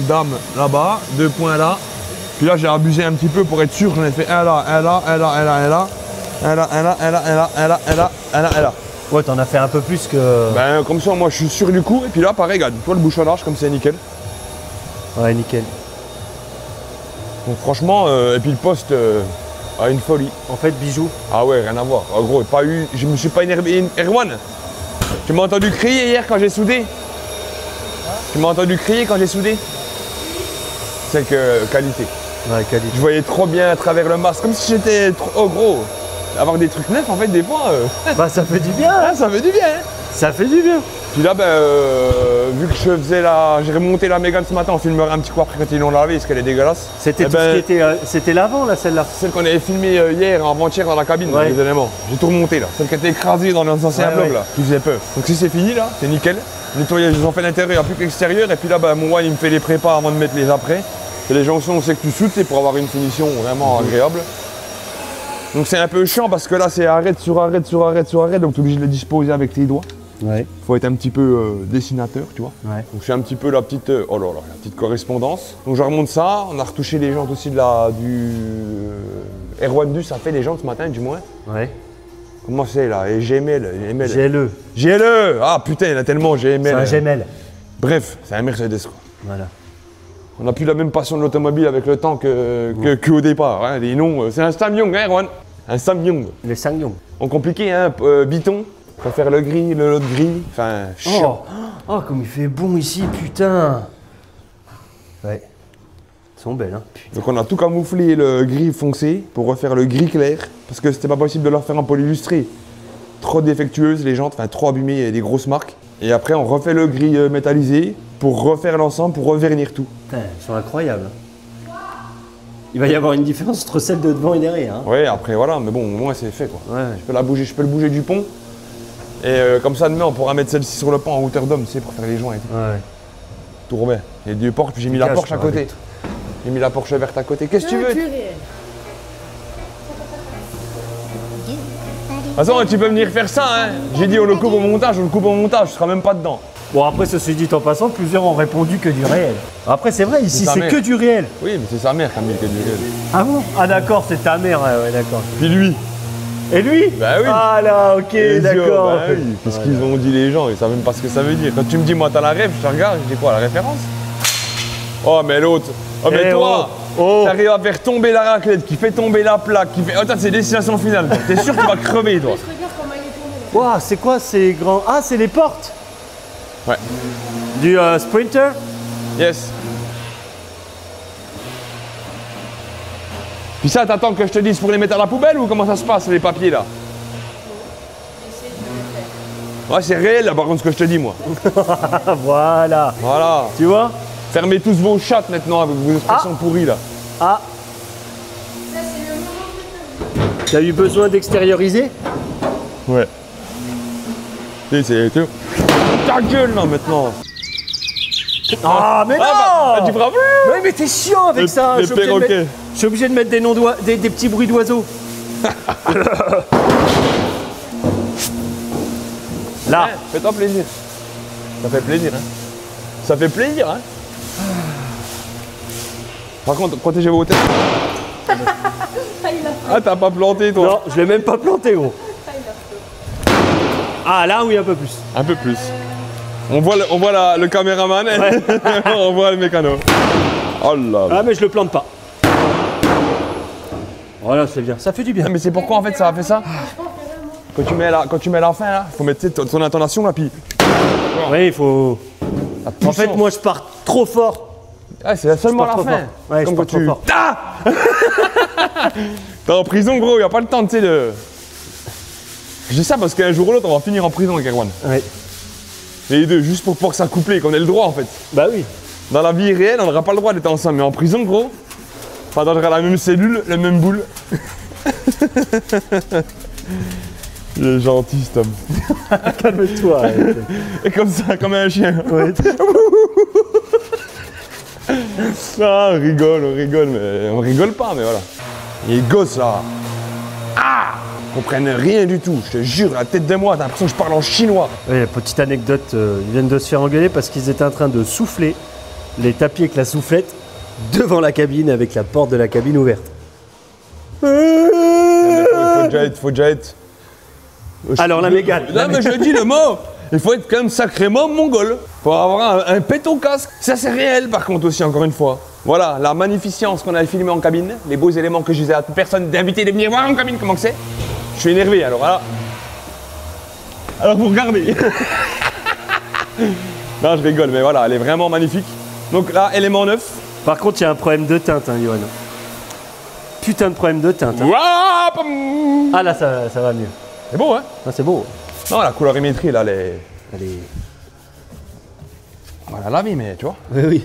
[SPEAKER 1] là-bas, 2 points là. Puis là j'ai abusé un petit peu pour être sûr, j'en ai fait un là.
[SPEAKER 2] Ouais, t'en as fait un peu plus que...
[SPEAKER 1] Ben comme ça moi je suis sûr du coup. Et puis là pareil, regarde, toi le bouchonnage comme c'est nickel.
[SPEAKER 2] Ouais, nickel.
[SPEAKER 1] Donc franchement, et puis le poste a une folie.
[SPEAKER 2] En fait, bijou.
[SPEAKER 1] Ah ouais, rien à voir. En gros, je me suis pas énervé. Erwan, tu m'as entendu crier hier quand j'ai soudé? Tu m'as entendu crier quand j'ai soudé? C'est que qualité.
[SPEAKER 2] Ouais, qualité.
[SPEAKER 1] Je voyais trop bien à travers le masque, comme si j'étais trop... Oh gros, avoir des trucs neufs en fait des fois,
[SPEAKER 2] Bah ça fait du bien. Hein.
[SPEAKER 1] ça fait du bien. Hein.
[SPEAKER 2] Ça fait du bien.
[SPEAKER 1] Puis là, ben, vu que j'ai remonté la Mégane ce matin, on filmera un petit coup après quand ils l'ont lavée, parce qu'elle est dégueulasse.
[SPEAKER 2] C'était
[SPEAKER 1] Eh
[SPEAKER 2] tout
[SPEAKER 1] ben,
[SPEAKER 2] ce qui était... c'était l'avant, là, celle-là.
[SPEAKER 1] Celle qu'on avait filmée hier, avant-hier dans la cabine,
[SPEAKER 2] Ouais.
[SPEAKER 1] les éléments. J'ai tout remonté là. Celle qui était écrasée dans les anciens
[SPEAKER 2] Ouais,
[SPEAKER 1] blocs
[SPEAKER 2] ouais.
[SPEAKER 1] là, qui faisait peur. Donc si c'est fini là, c'est nickel. Nettoyage, ils ont fait l'intérieur, il n'y a plus que l'extérieur. Et puis là, ben, moi, il me fait les prépas avant de mettre les après. Et les jonctions, on sait que tu soudes, c'est pour avoir une finition vraiment agréable. Donc c'est un peu chiant parce que là, c'est arrête sur arrête sur arrête sur arrête. Donc tu es obligé de les disposer avec tes doigts.
[SPEAKER 2] Ouais.
[SPEAKER 1] Faut être un petit peu dessinateur, tu vois.
[SPEAKER 2] Ouais.
[SPEAKER 1] Donc je fais un petit peu la petite, oh là là, la petite correspondance. Donc je remonte ça, on a retouché les jantes aussi du Erwan Dus a fait les jantes ce matin du moins.
[SPEAKER 2] Ouais.
[SPEAKER 1] Comment c'est là? Et GML.
[SPEAKER 2] GLE.
[SPEAKER 1] GLE. Ah putain, il y en a tellement GML.
[SPEAKER 2] C'est un gemelle.
[SPEAKER 1] Bref, c'est un Mercedes quoi.
[SPEAKER 2] Voilà.
[SPEAKER 1] On n'a plus la même passion de l'automobile avec le temps qu'au départ. Hein. Les noms, c'est un Samyong, hein, Erwan? Un Samyong.
[SPEAKER 2] Les Sangyong.
[SPEAKER 1] On compliqué, hein, Biton. Faut faire le gris, l'autre gris. Enfin, chiant.
[SPEAKER 2] Oh, comme il fait bon ici, putain. Ouais. Elles sont belles, hein. Putain.
[SPEAKER 1] Donc on a tout camouflé le gris foncé pour refaire le gris clair. Parce que c'était pas possible de leur faire en polylustré. Trop défectueuses les jantes, enfin trop abîmées, il y a des grosses marques. Et après on refait le gris métallisé pour refaire l'ensemble, pour revernir tout.
[SPEAKER 2] Putain, elles sont incroyables. Il va y avoir une différence entre celle de devant et derrière. Hein.
[SPEAKER 1] Ouais, après voilà, mais bon, au moins c'est fait quoi.
[SPEAKER 2] Ouais.
[SPEAKER 1] Je peux la bouger, je peux le bouger du pont. Et comme ça demain on pourra mettre celle-ci sur le pont en hauteur d'homme, tu sais, pour faire les joints et tout.
[SPEAKER 2] Ouais.
[SPEAKER 1] Tout remet. Il y a deux portes, puis j'ai mis la
[SPEAKER 2] Cache,
[SPEAKER 1] Porsche à
[SPEAKER 2] toi,
[SPEAKER 1] côté.
[SPEAKER 2] avec tout.
[SPEAKER 1] J'ai mis la Porsche verte à côté. Qu'est-ce que tu veux? De toute façon, tu peux venir faire ça, hein. J'ai dit on le coupe au montage, tu seras même pas dedans.
[SPEAKER 2] Bon, après, ceci dit en passant, plusieurs ont répondu que du réel. Après, c'est vrai, ici,
[SPEAKER 1] C'est sa
[SPEAKER 2] c'est
[SPEAKER 1] mère.
[SPEAKER 2] que du réel.
[SPEAKER 1] Oui, mais c'est sa mère qui a mis le réel.
[SPEAKER 2] Ah bon? Ah d'accord, c'est ta mère, ouais, d'accord.
[SPEAKER 1] Puis lui.
[SPEAKER 2] Et lui?
[SPEAKER 1] Bah oui.
[SPEAKER 2] Ah là, ok,
[SPEAKER 1] Les yeux,
[SPEAKER 2] d'accord.
[SPEAKER 1] bah oui. Qu'est-ce qu'ils ont dit les gens? Ils savent même pas ce que ça veut dire. Quand tu me dis moi t'as la rêve, je te regarde, je dis quoi, la référence? Oh mais l'autre. Oh mais
[SPEAKER 2] Eh,
[SPEAKER 1] toi,
[SPEAKER 2] oh.
[SPEAKER 1] t'arrives à faire tomber la raclette, qui fait tomber la plaque, qui fait. Oh, c'est destination finale. T'es sûr que tu vas crever toi?
[SPEAKER 3] Je regarde comment il est tourné.
[SPEAKER 2] Waouh, c'est quoi ces grands... Ah, c'est les portes
[SPEAKER 1] Ouais.
[SPEAKER 2] du Sprinter.
[SPEAKER 1] Yes. Puis ça, t'attends que je te dise pour les mettre à la poubelle ou comment ça se passe les papiers là? Ouais, c'est réel là par contre ce que je te dis moi.
[SPEAKER 2] Voilà.
[SPEAKER 1] Voilà.
[SPEAKER 2] Tu vois?
[SPEAKER 1] Fermez tous vos chats maintenant avec vos expressions pourries là.
[SPEAKER 2] Ah,
[SPEAKER 3] Ça, c'est le moment de
[SPEAKER 2] t'as eu besoin d'extérioriser?
[SPEAKER 1] Ouais. C'est tout. Ta gueule là maintenant.
[SPEAKER 2] Ah, mais non!
[SPEAKER 1] Ah, bah, tu frappes.
[SPEAKER 2] Ouais, mais t'es chiant avec ça.
[SPEAKER 1] Les
[SPEAKER 2] Je suis obligé de
[SPEAKER 1] perroquets.
[SPEAKER 2] mettre- je suis obligé de mettre des petits bruits d'oiseaux. Là.
[SPEAKER 1] Fais-toi plaisir. Ça fait plaisir, hein. Ça fait plaisir, hein. Par contre, protégez vos têtes. Ah, t'as pas planté, toi.
[SPEAKER 2] Non, je l'ai même pas planté, gros. Ah, là, oui, un peu plus.
[SPEAKER 1] Un peu plus. On voit le caméraman, on voit le mécano. Oh là là.
[SPEAKER 2] Ah, mais je le plante pas. Voilà, c'est bien. Ça fait du bien.
[SPEAKER 1] Ah, mais c'est pourquoi en fait ça a fait ça? Quand tu mets la fin là, faut mettre tu sais, ton intonation là, puis
[SPEAKER 2] Oui, il faut.
[SPEAKER 1] la
[SPEAKER 2] En fait,
[SPEAKER 1] puissance.
[SPEAKER 2] moi, je pars trop fort.
[SPEAKER 1] Ah, c'est seulement
[SPEAKER 2] je pars
[SPEAKER 1] la
[SPEAKER 2] trop
[SPEAKER 1] fin.
[SPEAKER 2] fort. Ouais,
[SPEAKER 1] Comme
[SPEAKER 2] je pars
[SPEAKER 1] quand tu...
[SPEAKER 2] trop fort.
[SPEAKER 1] Ah T'es en prison, gros, y a pas le temps, tu sais, de. Je dis ça parce qu'un jour ou l'autre, on va finir en prison avec Erwan.
[SPEAKER 2] Ouais.
[SPEAKER 1] Les deux, juste pour que ça couple, qu'on ait le droit en fait.
[SPEAKER 2] Bah oui.
[SPEAKER 1] Dans la vie réelle, on n'aura pas le droit d'être ensemble, mais en prison, gros, enfin, dans la même cellule, la même boule. Il est gentil, cet homme.
[SPEAKER 2] Calme-toi.
[SPEAKER 1] Et comme ça, comme un chien.
[SPEAKER 2] Ouais.
[SPEAKER 1] Ah, on rigole, mais on rigole pas, mais voilà. Les gosses là, ils comprennent rien du tout. Je te jure, la tête de moi, t'as l'impression que je parle en chinois.
[SPEAKER 2] Oui, petite anecdote, ils viennent de se faire engueuler parce qu'ils étaient en train de souffler les tapis avec la soufflette devant la cabine avec la porte de la cabine ouverte.
[SPEAKER 1] Faut déjà être.
[SPEAKER 2] Alors la mégane.
[SPEAKER 1] Non, mais je dis le mot. Il faut être quand même sacrément mongol. Faut avoir un pet au casque. Ça, c'est réel, par contre, aussi, encore une fois. Voilà, la magnificence qu'on a filmée en cabine, les beaux éléments que je disais à toute personne d'inviter de venir voir en cabine comment que c'est. Je suis énervé, alors voilà. Alors, vous regardez. Non, je rigole, mais voilà, elle est vraiment magnifique. Donc là, élément neuf.
[SPEAKER 2] Par contre, il y a un problème de teinte, hein, Johan. Putain de problème de teinte. Hein.
[SPEAKER 1] Ouah, pam.
[SPEAKER 2] Ah là, ça va mieux.
[SPEAKER 1] C'est beau, hein?
[SPEAKER 2] Ah, c'est beau.
[SPEAKER 1] Non, la colorimétrie, là, elle est.
[SPEAKER 2] Elle est...
[SPEAKER 1] Voilà, la vie, mais tu vois,
[SPEAKER 2] Oui, oui.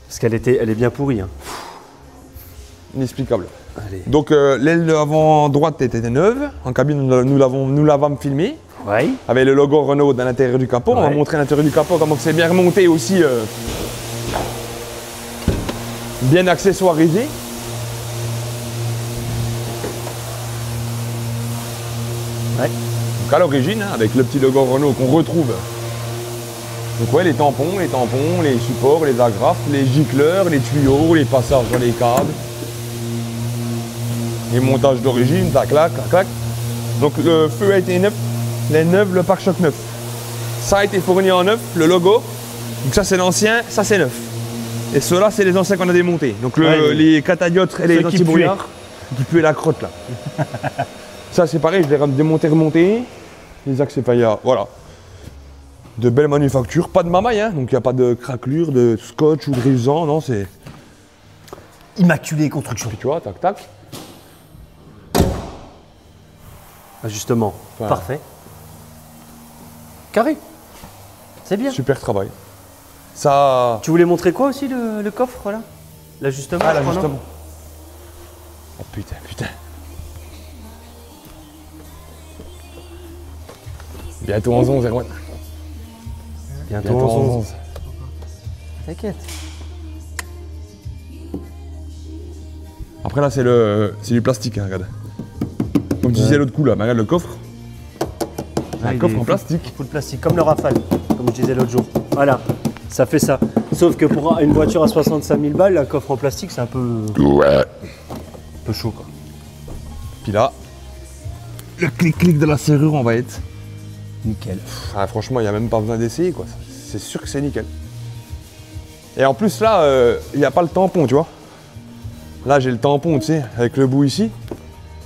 [SPEAKER 2] Parce elle est bien pourrie. Hein.
[SPEAKER 1] inexplicable.
[SPEAKER 2] Allez.
[SPEAKER 1] Donc, l'aile avant droite était neuve. En cabine, nous l'avons filmée.
[SPEAKER 2] Ouais.
[SPEAKER 1] Avec le logo Renault dans l'intérieur du capot. On va
[SPEAKER 2] Ouais.
[SPEAKER 1] montrer l'intérieur du capot, comment c'est bien remonté aussi. Bien accessoirisé.
[SPEAKER 2] Ouais.
[SPEAKER 1] Donc à l'origine, hein, avec le petit logo Renault qu'on retrouve. Donc ouais, les tampons, les supports, les agrafes, les gicleurs, les tuyaux, les passages dans les câbles. Les montages d'origine, tac, clac, tac, clac. Donc le feu a été neuf, les neufs, le pare-choc neuf. Ça a été fourni en neuf, le logo. Donc ça c'est l'ancien, ça c'est neuf. Et ceux-là c'est les anciens qu'on a démontés. Donc
[SPEAKER 2] Ouais,
[SPEAKER 1] les catadiotes et les
[SPEAKER 2] ceux qui
[SPEAKER 1] anti-brouillards qui puaient la crotte là. Ça c'est pareil, je l'ai démonté, remonté. Les axes faillards, voilà. De belles manufactures, pas de mamaille, hein, donc il n'y a pas de craquelure, de scotch ou de rivesan, non, c'est.
[SPEAKER 2] Immaculée construction.
[SPEAKER 1] Puis tu vois, tac tac.
[SPEAKER 2] Justement,
[SPEAKER 1] Voilà.
[SPEAKER 2] parfait. Carré. C'est bien.
[SPEAKER 1] Super travail. Ça.
[SPEAKER 2] Tu voulais montrer quoi aussi, le coffre, là? L'ajustement,
[SPEAKER 1] Ah,
[SPEAKER 2] je crois, non
[SPEAKER 1] l'ajustement. Oh putain, putain. Bientôt 11-11, Erwan.
[SPEAKER 2] Bientôt
[SPEAKER 1] Bientôt
[SPEAKER 2] 11.
[SPEAKER 1] 11-11.
[SPEAKER 2] T'inquiète.
[SPEAKER 1] Après là, c'est du plastique, hein, regarde. Comme tu disais l'autre coup là, mais regarde le coffre. C'est un coffre en plastique.
[SPEAKER 2] Full plastique, comme le Rafale, comme je disais l'autre jour. Voilà, ça fait ça. Sauf que pour une voiture à 65 000 balles, un coffre en plastique, c'est un peu chaud, quoi.
[SPEAKER 1] Puis là, le clic-clic de la serrure, on va être.
[SPEAKER 2] Nickel.
[SPEAKER 1] Ah, franchement, il n'y a même pas besoin d'essayer, quoi. C'est sûr que c'est nickel. Et en plus, là, il n'y a pas le tampon, tu vois. Là, j'ai le tampon, tu sais, avec le bout ici.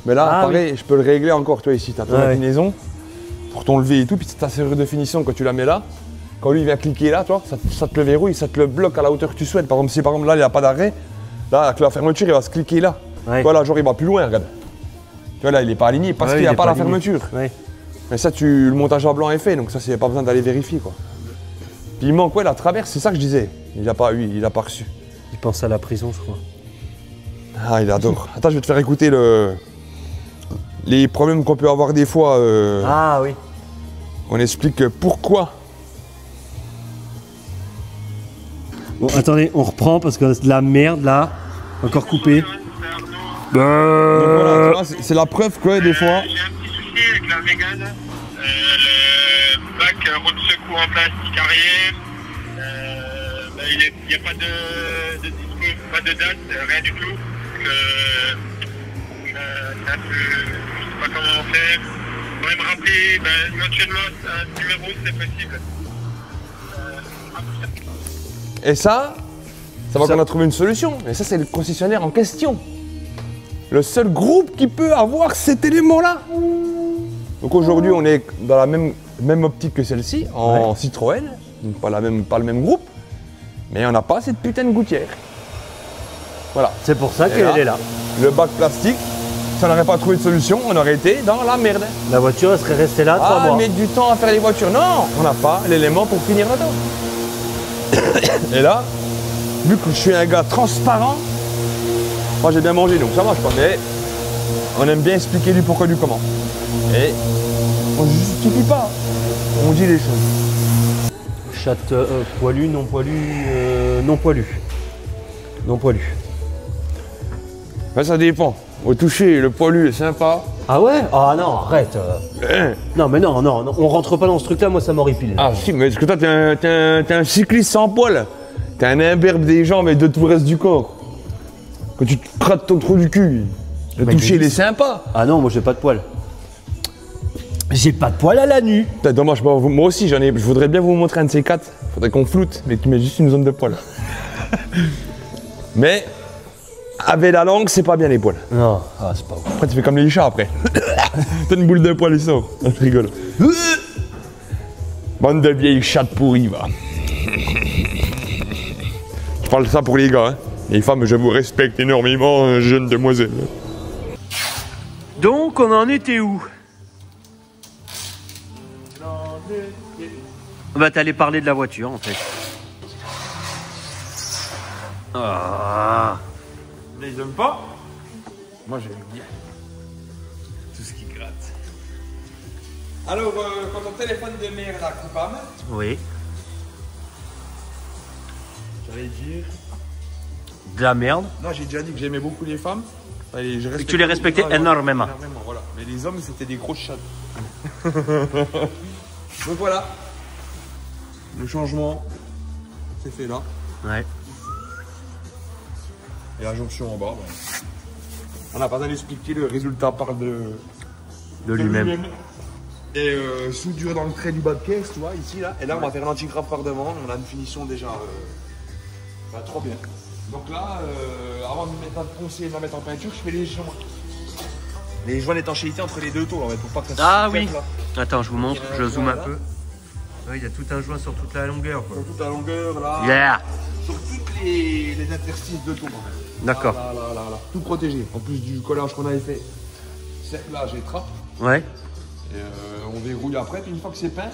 [SPEAKER 1] Mais là,
[SPEAKER 2] Ah,
[SPEAKER 1] pareil, je peux le régler encore, tu vois, ici. Tu as ton
[SPEAKER 2] Ouais.
[SPEAKER 1] inclinaison pour t'enlever et tout. Puis ta serrure de finition, quand tu la mets là, quand lui il vient cliquer là, tu vois, ça te le verrouille, ça te le bloque à la hauteur que tu souhaites. Par exemple, si par exemple là, il n'y a pas d'arrêt, là, avec la fermeture, il va se cliquer là.
[SPEAKER 2] Ouais.
[SPEAKER 1] Voilà, genre, il va plus loin, regarde. Tu vois, là, il n'est pas aligné parce
[SPEAKER 2] Ouais,
[SPEAKER 1] qu'il n'y
[SPEAKER 2] il
[SPEAKER 1] a
[SPEAKER 2] est
[SPEAKER 1] pas la
[SPEAKER 2] aligné.
[SPEAKER 1] fermeture.
[SPEAKER 2] Ouais.
[SPEAKER 1] Mais ça, le montage en blanc est fait, donc ça, c'est pas besoin d'aller vérifier, quoi. Puis il manque, ouais, la traverse, c'est ça que je disais. Il a pas reçu.
[SPEAKER 2] Il pense à la prison, je crois.
[SPEAKER 1] Ah, il adore. Attends, je vais te faire écouter les problèmes qu'on peut avoir des fois.
[SPEAKER 2] Ah oui.
[SPEAKER 1] On explique pourquoi.
[SPEAKER 2] Bon, attendez, on reprend parce que c'est de la merde là. Encore coupé.
[SPEAKER 1] Donc voilà, tu vois, c'est la preuve que des fois.
[SPEAKER 5] J'ai un petit souci avec la Mégane. Le bac roue de secours en plastique arrière. Il n'y a pas de dispo, pas de date, rien du tout. C'est un peu. Je sais pas comment faire. Vous pourriez me rappeler éventuellement un numéro si c'est possible.
[SPEAKER 1] Et ça va qu'on a trouvé une solution. Et ça, c'est le concessionnaire en question. Le seul groupe qui peut avoir cet élément-là. Donc aujourd'hui, on est dans la même optique que celle-ci, en Citroën. Donc pas le même groupe. Mais on n'a pas cette putain de gouttière. Voilà.
[SPEAKER 2] C'est pour ça
[SPEAKER 1] Et
[SPEAKER 2] qu'elle est là.
[SPEAKER 1] Le bac plastique, si on n'aurait pas trouvé de solution, on aurait été dans la merde.
[SPEAKER 2] La voiture, elle serait restée là 3 mois.
[SPEAKER 1] Mais du temps à faire les voitures. Non, on n'a pas l'élément pour finir là-dedans. Et là, vu que je suis un gars transparent, moi j'ai bien mangé, donc ça marche pas. Mais on aime bien expliquer du pourquoi, du comment. Et on ne justifie pas, on dit les choses.
[SPEAKER 2] Chatte poilu, non poilu, non poilu. Non poilu.
[SPEAKER 1] Ben, ça dépend. Au toucher, le poilu est sympa.
[SPEAKER 2] Ah ouais? Ah non, arrête. Non mais non, on rentre pas dans ce truc-là, moi ça m'horripile.
[SPEAKER 1] Ah si, mais est-ce que toi t'es un cycliste sans poil? T'es un imberbe des jambes et de tout le reste du corps. Quand tu te crates ton trou du cul, le toucher il est sympa.
[SPEAKER 2] Ah non, moi j'ai pas de poils. J'ai pas de poils à la nuit.
[SPEAKER 1] Putain, dommage, moi aussi je voudrais bien vous montrer un de ces quatre. Faudrait qu'on floute, mais tu mets juste une zone de poil. Mais avec la langue, c'est pas bien les poils.
[SPEAKER 2] Non, ah c'est pas ouf.
[SPEAKER 1] Après tu fais comme les chats après. T'as une boule de poil, il sort. Je rigole. Bande de vieilles chattes pourries, va. Je parle de ça pour les gars, hein. Les femmes, je vous respecte énormément, jeune demoiselle.
[SPEAKER 2] Donc on en était où? Bah t'allais parler de la voiture en fait. Ah.
[SPEAKER 1] Mais ils aiment pas? Moi j'aime bien. Tout ce qui gratte. Alors, quand ton téléphone de merde là, coupable,
[SPEAKER 2] Oui.
[SPEAKER 1] j'allais dire.
[SPEAKER 2] De la merde.
[SPEAKER 1] Non, j'ai déjà dit que j'aimais beaucoup les femmes. Et
[SPEAKER 2] que tu les respectais énormément.
[SPEAKER 1] Énormément, voilà. Mais les hommes, c'était des grosses chattes. Donc voilà. Le changement, c'est fait là.
[SPEAKER 2] Ouais.
[SPEAKER 1] Et la jonction en bas. Ben, on n'a pas besoin d'expliquer, le résultat parle
[SPEAKER 2] De lui-même.
[SPEAKER 1] Et soudure dans le trait du bas de caisse, tu vois, ici, là. Et là, on va faire l'antigraphe par devant. On a une finition déjà trop bien. Donc là, avant de mettre la poncer et de la mettre en peinture, je fais les joints. Les joints d'étanchéité entre les deux taux, en fait, pour pas que ça
[SPEAKER 2] Ah
[SPEAKER 1] se
[SPEAKER 2] oui.
[SPEAKER 1] pète, là.
[SPEAKER 2] Attends, je vous montre, je zoome un
[SPEAKER 1] Voilà.
[SPEAKER 2] peu. Ouais, il y a tout un joint sur toute la longueur. Quoi.
[SPEAKER 1] Sur toute la longueur, là.
[SPEAKER 2] Yeah.
[SPEAKER 1] Sur toutes les interstices de taux, en fait.
[SPEAKER 2] D'accord.
[SPEAKER 1] Là. Tout protégé. En plus du collage qu'on avait fait. Cerclage et trappe.
[SPEAKER 2] Ouais.
[SPEAKER 1] Et on verrouille après, puis une fois que c'est peint,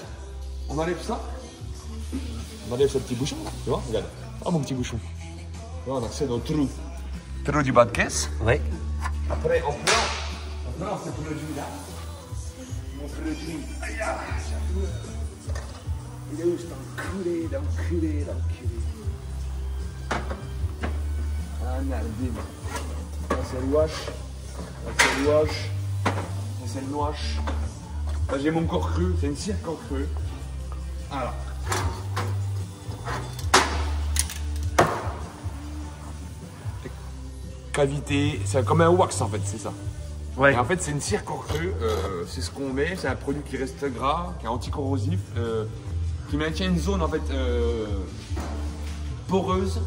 [SPEAKER 1] on enlève ça. On enlève ce petit bouchon, tu vois, regarde. Ah, mon petit bouchon. Là, on accède au trou. Trou du bas de caisse.
[SPEAKER 2] Ouais.
[SPEAKER 1] Après, en plan, c'est pour le jus là. On fait le jus. Aïe, il est où cet enculé, l'enculé. Ah, merde. Là, c'est le wash. Là, c'est le wash. Là, c'est le wash. Là, j'ai mon corps creux. C'est une cire corps creux. Voilà. Cavité, c'est comme un wax en fait, c'est ça.
[SPEAKER 2] Ouais.
[SPEAKER 1] Et en fait, c'est une cire corps creux, c'est ce qu'on met, c'est un produit qui reste gras, qui est anticorrosif, qui maintient une zone en fait poreuse,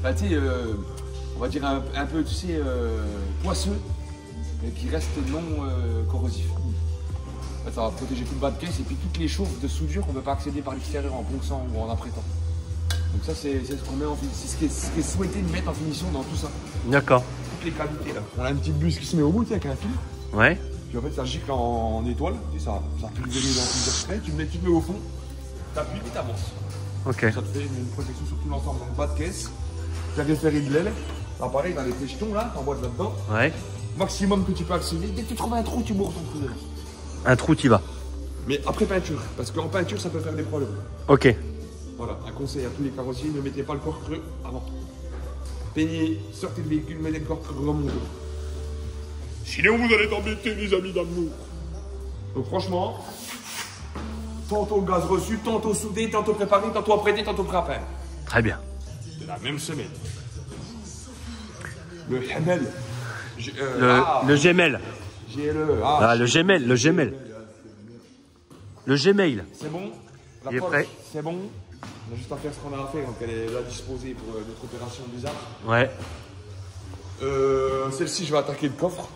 [SPEAKER 1] enfin, tu sais, on va dire un peu, tu sais, poisseux, mais qui reste non corrosif. En fait, ça va protéger tout le bas de caisse et puis toutes les chauffes de soudure qu'on ne peut pas accéder par l'extérieur en ponçant ou en apprêtant. Donc ça, c'est ce qu'on met en finition, c'est ce qui est souhaité de mettre en finition dans tout ça.
[SPEAKER 2] D'accord.
[SPEAKER 1] Toutes les cavités là. On a une petite buse qui se met au bout, tu sais, avec un fil.
[SPEAKER 2] Ouais.
[SPEAKER 1] Puis en fait, ça gicle en étoile, et ça pulvérise dans plusieurs traits. Tu te mets au fond, t'appuies et t'avances.
[SPEAKER 2] Ok.
[SPEAKER 1] Ça te fait une protection sur tout l'ensemble. Donc, bas de caisse, périphérie de l'aile. Là, pareil, dans les jetons, là, t'envoies là-dedans.
[SPEAKER 2] Ouais.
[SPEAKER 1] Maximum que tu peux accéder. Dès que tu trouves un trou, tu bourres ton trou dedans.
[SPEAKER 2] Un trou, t'y vas.
[SPEAKER 1] Mais après peinture, parce qu'en peinture, ça peut faire des problèmes.
[SPEAKER 2] Ok.
[SPEAKER 1] Voilà, un conseil à tous les carrossiers, ne mettez pas le corps creux avant. Peignez, sortez le véhicule, mettez le corps creux, remontez. Sinon, vous allez t'embêter, les amis d'amour. Donc franchement, tantôt gaz reçu, tantôt soudé, tantôt préparé, tantôt apprêté, tantôt prêt à peindre.
[SPEAKER 2] Très bien.
[SPEAKER 1] C'est la même semaine. Le Hamel.
[SPEAKER 2] Le Gmail.
[SPEAKER 1] J'ai le...
[SPEAKER 2] Ah, le Gmail, le Gmail. Le Gmail.
[SPEAKER 1] C'est bon. La
[SPEAKER 2] Il est
[SPEAKER 1] porte,
[SPEAKER 2] prêt.
[SPEAKER 1] c'est bon. On a juste à faire ce qu'on a à faire, donc elle est là disposée pour notre opération d'usage.
[SPEAKER 2] Ouais.
[SPEAKER 1] Celle-ci, je vais attaquer le coffre.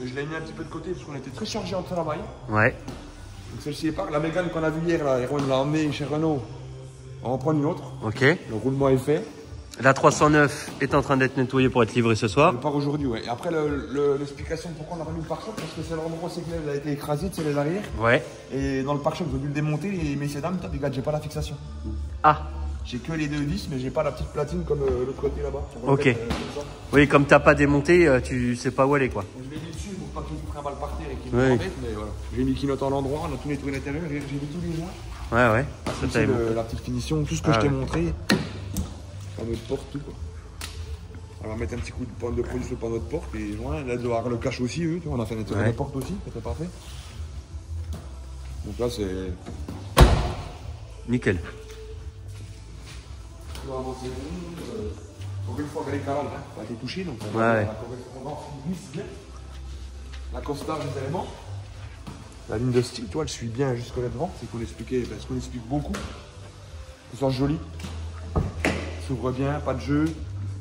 [SPEAKER 1] Je l'ai mis un petit peu de côté parce qu'on était très chargé en travail.
[SPEAKER 2] Ouais.
[SPEAKER 1] Donc celle-ci est part. La Mégane qu'on a vue hier, là, Erwan l'a emmenée chez Renault. On va en prendre une autre.
[SPEAKER 2] Ok.
[SPEAKER 1] Le roulement est fait.
[SPEAKER 2] La 309 est en train d'être nettoyée pour être livrée ce soir.
[SPEAKER 1] Elle part aujourd'hui, ouais. Et après, l'explication de pourquoi on a remis le pare-choc, parce que c'est l'endroit où c'est que l'aile a été écrasée, c'est l'aile arrière.
[SPEAKER 2] Ouais.
[SPEAKER 1] Et dans le pare-choc, j'ai dû le démonter, et messieurs dames, regarde, j'ai pas la fixation.
[SPEAKER 2] Ah.
[SPEAKER 1] J'ai que les deux vis, mais j'ai pas la petite platine comme l'autre côté là-bas.
[SPEAKER 2] Ok.
[SPEAKER 1] Comme ça.
[SPEAKER 2] Oui, comme t'as pas démonté, tu sais pas où elle est, quoi.
[SPEAKER 1] Donc, je l'ai mis dessus pour pas que je trimballe par terre et qu'il
[SPEAKER 2] Oui.
[SPEAKER 1] me embête, mais voilà. J'ai mis qui note en l'endroit, on a tout nettoyé l'intérieur, j'ai mis tous les joints.
[SPEAKER 2] Ouais, ouais. Ça,
[SPEAKER 1] C'est
[SPEAKER 2] t'avais montré.
[SPEAKER 1] la petite finition, tout ce que
[SPEAKER 2] Ah
[SPEAKER 1] je t'ai
[SPEAKER 2] ouais.
[SPEAKER 1] montré. Par notre porte, tout quoi. On va mettre un petit coup de pointe de produit sur notre porte et joints. Là, devoir le cache aussi, eux, tu vois, on a fait nettoyer
[SPEAKER 2] Ouais.
[SPEAKER 1] la porte aussi, c'était parfait. Donc là, c'est.
[SPEAKER 2] Nickel.
[SPEAKER 1] Encore une fois, les calandres, hein, ça a été touché, donc on
[SPEAKER 2] Ouais,
[SPEAKER 1] va
[SPEAKER 2] ouais.
[SPEAKER 1] la correspondance glisse bien. La costard des éléments. La ligne de style, tu vois, elle suit bien jusqu'au là devant. C'est qu'on expliquait, parce qu'on explique beaucoup. Que ce soit joli. S'ouvre bien, pas de jeu,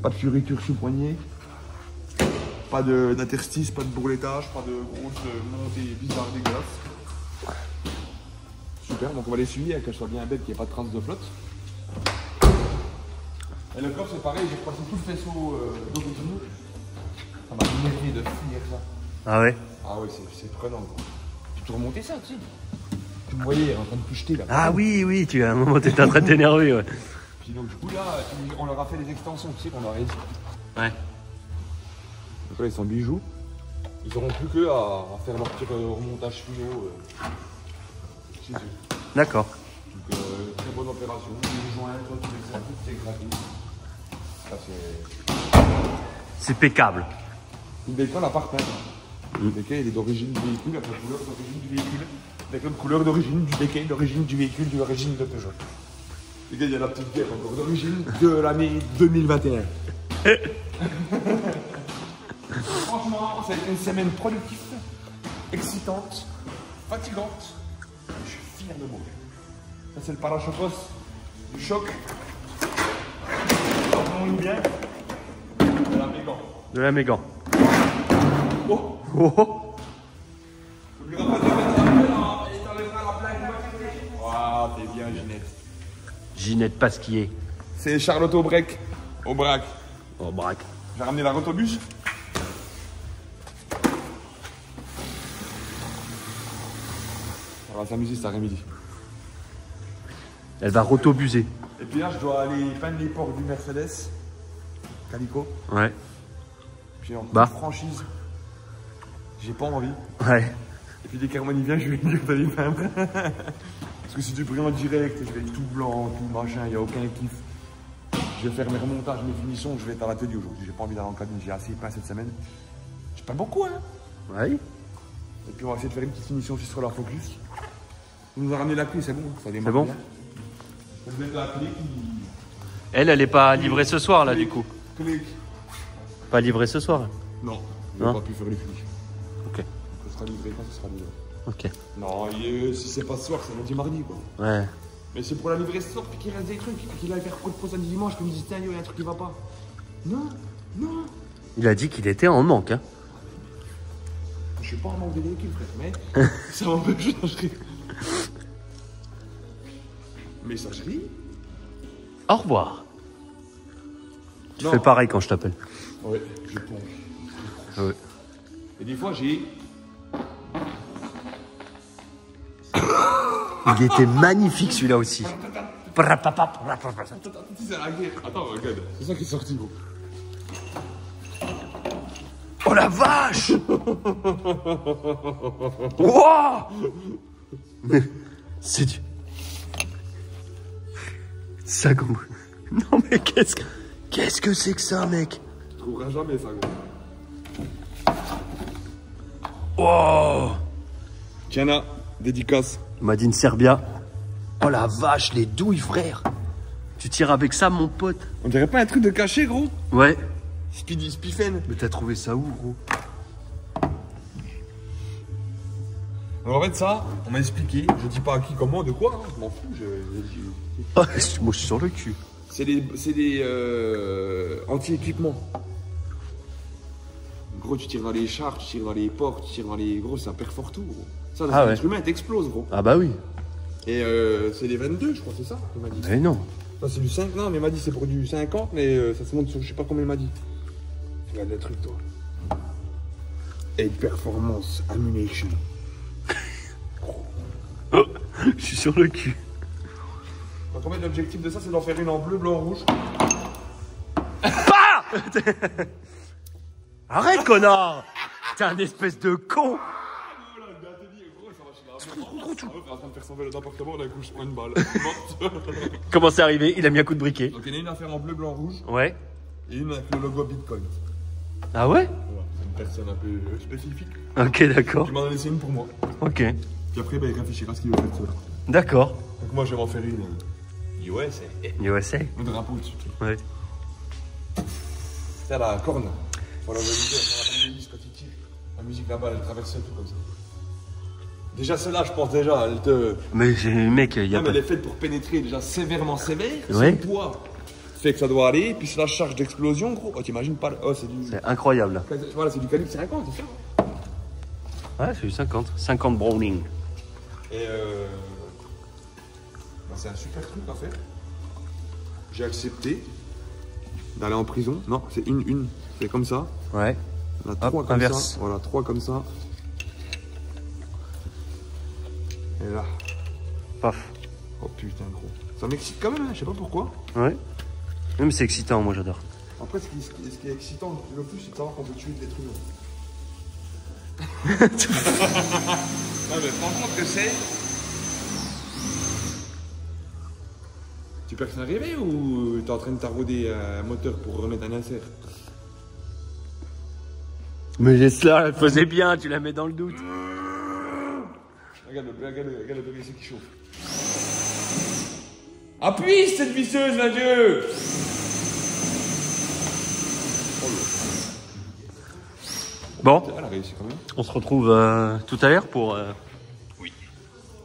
[SPEAKER 1] pas de fioriture sous poignet, pas d'interstice, pas de bourletage, pas de grosses montées bizarres dégueulasses. Super, donc on va l'essuyer, qu'elle soit bien bête, qu'il n'y ait pas de traces de flotte. Et le coffre c'est pareil, j'ai croisé tout le faisceau d'origine. Ça m'a énervé de finir ça.
[SPEAKER 2] Ah ouais.
[SPEAKER 1] Ah oui, c'est prenant. Quoi. Tu peux remonter ça, tu sais. Tu me voyais en train de tout jeter là.
[SPEAKER 2] Ah oui, oui, à un moment t'étais en train de t'énerver, ouais.
[SPEAKER 1] Puis donc du coup là, on leur a fait des extensions, tu sais qu'on leur a dit.
[SPEAKER 2] Ouais.
[SPEAKER 1] Donc là ils sont bijoux. Ils n'auront plus qu'à faire leur petit remontage finaux chez eux.
[SPEAKER 2] D'accord.
[SPEAKER 1] Donc très bonne opération. Les joints, toi tu les as toutes, c'est gratuit. Ça c'est.
[SPEAKER 2] C'est pécable.
[SPEAKER 1] Le bécon à part peindre. Le béquet il est d'origine du véhicule, avec la couleur d'origine du véhicule. Avec la couleur d'origine du béquet, d'origine du véhicule, d'origine de Peugeot. Les gars, il y a la petite guerre encore d'origine de l'année 2021. Franchement, ça a été une semaine productive, excitante, fatigante. Je suis fier de moi. Ça, c'est le parachocos du choc. Entendons-nous bien. De la Mégane.
[SPEAKER 2] De la Mégane.
[SPEAKER 1] Oh!
[SPEAKER 2] Oh, oh.
[SPEAKER 1] N'oubliera pas de mettre la pelle et t'enlèveras la plaque de maturité. Waouh, t'es bien, Ginette.
[SPEAKER 2] Ginette Pasquier.
[SPEAKER 1] C'est Charlotte Aubrac. Aubrac.
[SPEAKER 2] Oh, braque.
[SPEAKER 1] J'ai ramené la rotobus. On va s'amuser cet après-midi.
[SPEAKER 2] Elle va rotobuser.
[SPEAKER 1] Et puis là, je dois aller peindre les portes du Mercedes. Calico.
[SPEAKER 2] Ouais.
[SPEAKER 1] Puis en
[SPEAKER 2] Bah.
[SPEAKER 1] franchise. J'ai pas envie.
[SPEAKER 2] Ouais.
[SPEAKER 1] Et puis dès qu'Herman y vient, je vais lui dire d'aller peindre. Parce que si tu prends en direct, je vais être tout blanc, tout machin, il n'y a aucun kiff. Je vais faire mes remontages, mes finitions, je vais être à l'atelier aujourd'hui. J'ai pas envie d'aller en cabine, j'ai assez peint cette semaine. J'ai pas beaucoup, hein.
[SPEAKER 2] Ouais.
[SPEAKER 1] Et puis on va essayer de faire une petite finition aussi sur la Focus. On nous a ramené la clé, c'est bon, ça démarre
[SPEAKER 2] C'est bon
[SPEAKER 1] bien. On va mettre la clé qui...
[SPEAKER 2] Elle est pas livrée ce soir, là, du coup.
[SPEAKER 1] Clé.
[SPEAKER 2] Pas livrée ce soir.
[SPEAKER 1] Non, on
[SPEAKER 2] Non.
[SPEAKER 1] n'a pas pu faire les finitions.
[SPEAKER 2] Ok.
[SPEAKER 1] Ce sera livré quand ce sera livré.
[SPEAKER 2] Ok.
[SPEAKER 1] Non, si c'est pas ce soir, c'est lundi, mardi, quoi.
[SPEAKER 2] Ouais.
[SPEAKER 1] Mais c'est pour la livrer ce soir, puis qu'il reste des trucs, puis qu'il aille faire trop de pause samedi dimanche, qu'il me dise, tiens, il y a un truc qui va pas. Non, non.
[SPEAKER 2] Il a dit qu'il était en manque, hein.
[SPEAKER 1] Je suis pas en manque de véhicule, frère, mais ça m'empêche messagerie. Messagerie.
[SPEAKER 2] Au revoir. Tu
[SPEAKER 1] Non.
[SPEAKER 2] fais pareil quand je t'appelle.
[SPEAKER 1] Ouais, je pense.
[SPEAKER 2] Ouais.
[SPEAKER 1] Et des fois, j'ai
[SPEAKER 2] Il était magnifique celui-là aussi.
[SPEAKER 1] C'est la guerre. Attends, regarde. C'est ça qui est sorti, gros.
[SPEAKER 2] Oh la vache. Wouah. C'est du... Ça comme... Non mais qu'est-ce que c'est que ça, mec?
[SPEAKER 1] Tu trouveras jamais ça, gros.
[SPEAKER 2] Oh.
[SPEAKER 1] Tiens, dédicace.
[SPEAKER 2] Madine Serbia. Oh la vache, les douilles, frère. Tu tires avec ça, mon pote?
[SPEAKER 1] On dirait pas un truc de caché, gros?
[SPEAKER 2] Ouais.
[SPEAKER 1] Spiffen.
[SPEAKER 2] Mais t'as trouvé ça où, gros?
[SPEAKER 1] Alors en fait ça, on m'a expliqué, je dis pas à qui, comment, de quoi, hein, je m'en fous,
[SPEAKER 2] Oh, moi je suis sur le cul.
[SPEAKER 1] c'est des anti-équipements. Gros, tu tires dans les chars, tu tire dans les portes, tu tire dans les... Gros, ça perfore tout, gros. Ça, dans
[SPEAKER 2] Ah
[SPEAKER 1] un
[SPEAKER 2] ouais.
[SPEAKER 1] instrument, t'explose, gros.
[SPEAKER 2] Ah bah oui.
[SPEAKER 1] Et c'est les 22, je crois, c'est ça, il m'a dit.
[SPEAKER 2] Mais non.
[SPEAKER 1] Ça, c'est du 5, non, mais il m'a dit c'est pour du 50, mais ça se monte sur je sais pas combien il m'a dit. Regarde le truc, toi. Et performance ammunition.
[SPEAKER 2] Je suis sur le cul.
[SPEAKER 1] Donc, en fait, l'objectif de ça, c'est d'en faire une en bleu, blanc, rouge.
[SPEAKER 2] Arrête, connard. T'es un espèce de con.
[SPEAKER 1] En train de faire son vélo d'appartement, d'un coup, je prends une balle.
[SPEAKER 2] Comment c'est arrivé? Il a mis un coup de briquet.
[SPEAKER 1] Donc, il y en a une à faire en bleu, blanc, rouge,
[SPEAKER 2] Ouais.
[SPEAKER 1] et une avec le logo Bitcoin.
[SPEAKER 2] Ah ouais?
[SPEAKER 1] Voilà, c'est une personne un peu spécifique.
[SPEAKER 2] Ok, d'accord.
[SPEAKER 1] Tu m'en as laissé une pour moi.
[SPEAKER 2] Ok.
[SPEAKER 1] Puis après, bah, il réfléchira à ce qu'il veut faire de cela.
[SPEAKER 2] D'accord.
[SPEAKER 1] Donc, moi, je vais m'en faire une. USA.
[SPEAKER 2] USA.
[SPEAKER 1] Le drapeau dessus.
[SPEAKER 2] Ouais.
[SPEAKER 1] C'est la corne. Voilà, le leader, dans la playlist, quand il tire. La musique là-bas, elle traverse tout comme ça. Déjà, celle-là, je pense déjà, elle te.
[SPEAKER 2] Mais mec, il y a
[SPEAKER 1] Non,
[SPEAKER 2] pas...
[SPEAKER 1] mais elle est faite pour pénétrer déjà sévèrement sévère.
[SPEAKER 2] Ouais.
[SPEAKER 1] Son poids fait que ça doit aller. Puis c'est la charge d'explosion, gros. Oh, t'imagines pas. Oh, c'est du.
[SPEAKER 2] C'est incroyable.
[SPEAKER 1] Voilà, c'est du calibre 50, c'est ça.
[SPEAKER 2] Ouais, c'est du 50. 50 Browning.
[SPEAKER 1] Et bah, c'est un super truc à faire. J'ai accepté d'aller en prison. Non, c'est une. C'est comme ça.
[SPEAKER 2] Ouais.
[SPEAKER 1] On a
[SPEAKER 2] Hop,
[SPEAKER 1] 3 comme
[SPEAKER 2] inverse.
[SPEAKER 1] ça. Voilà, 3 comme ça. Et là.
[SPEAKER 2] Paf.
[SPEAKER 1] Oh putain, gros. Ça m'excite quand même, hein, je sais pas pourquoi.
[SPEAKER 2] Ouais. Même c'est excitant, moi j'adore.
[SPEAKER 1] Après, ce qui est excitant le plus, c'est de savoir qu'on peut tuer des trucs. Non, mais franchement, ce que c'est. Tu perds un rêver ou t'es en train de tarauder un moteur pour remettre un insert?
[SPEAKER 2] Mais j'ai cela, elle faisait bien, tu la mets dans le doute.
[SPEAKER 1] Regarde le PVC qui chauffe. Appuie cette visseuse, mon Dieu!
[SPEAKER 2] Bon,
[SPEAKER 1] Elle a réussi quand même.
[SPEAKER 2] on se retrouve tout à l'heure pour... Oui.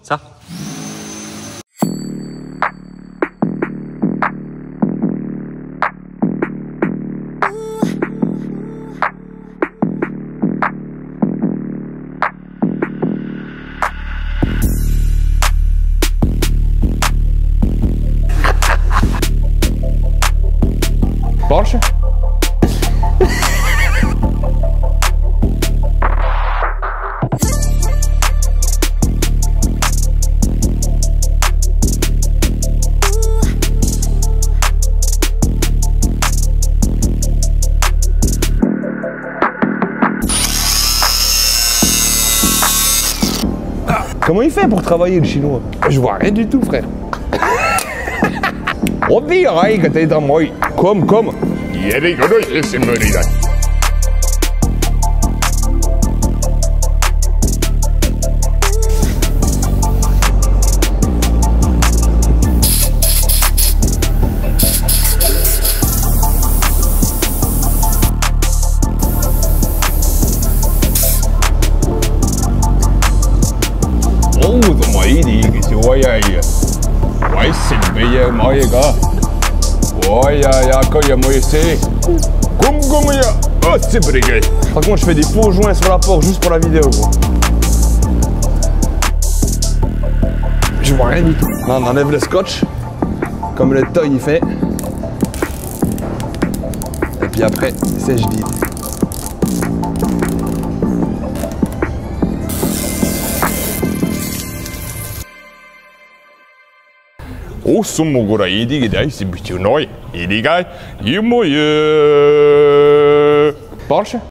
[SPEAKER 2] Ça.
[SPEAKER 1] Porsche? Comment il fait pour travailler le chinois? Je vois rien du tout, frère. Comme. Par contre, je fais des faux joints sur la porte juste pour la vidéo, gros. Je vois rien du tout. Là, on enlève le scotch, comme le toy il fait. Et puis après, sèche vide.
[SPEAKER 6] Awesome mogora idige dai si bitu noi. Idigai. Yumoye.
[SPEAKER 1] Porsche?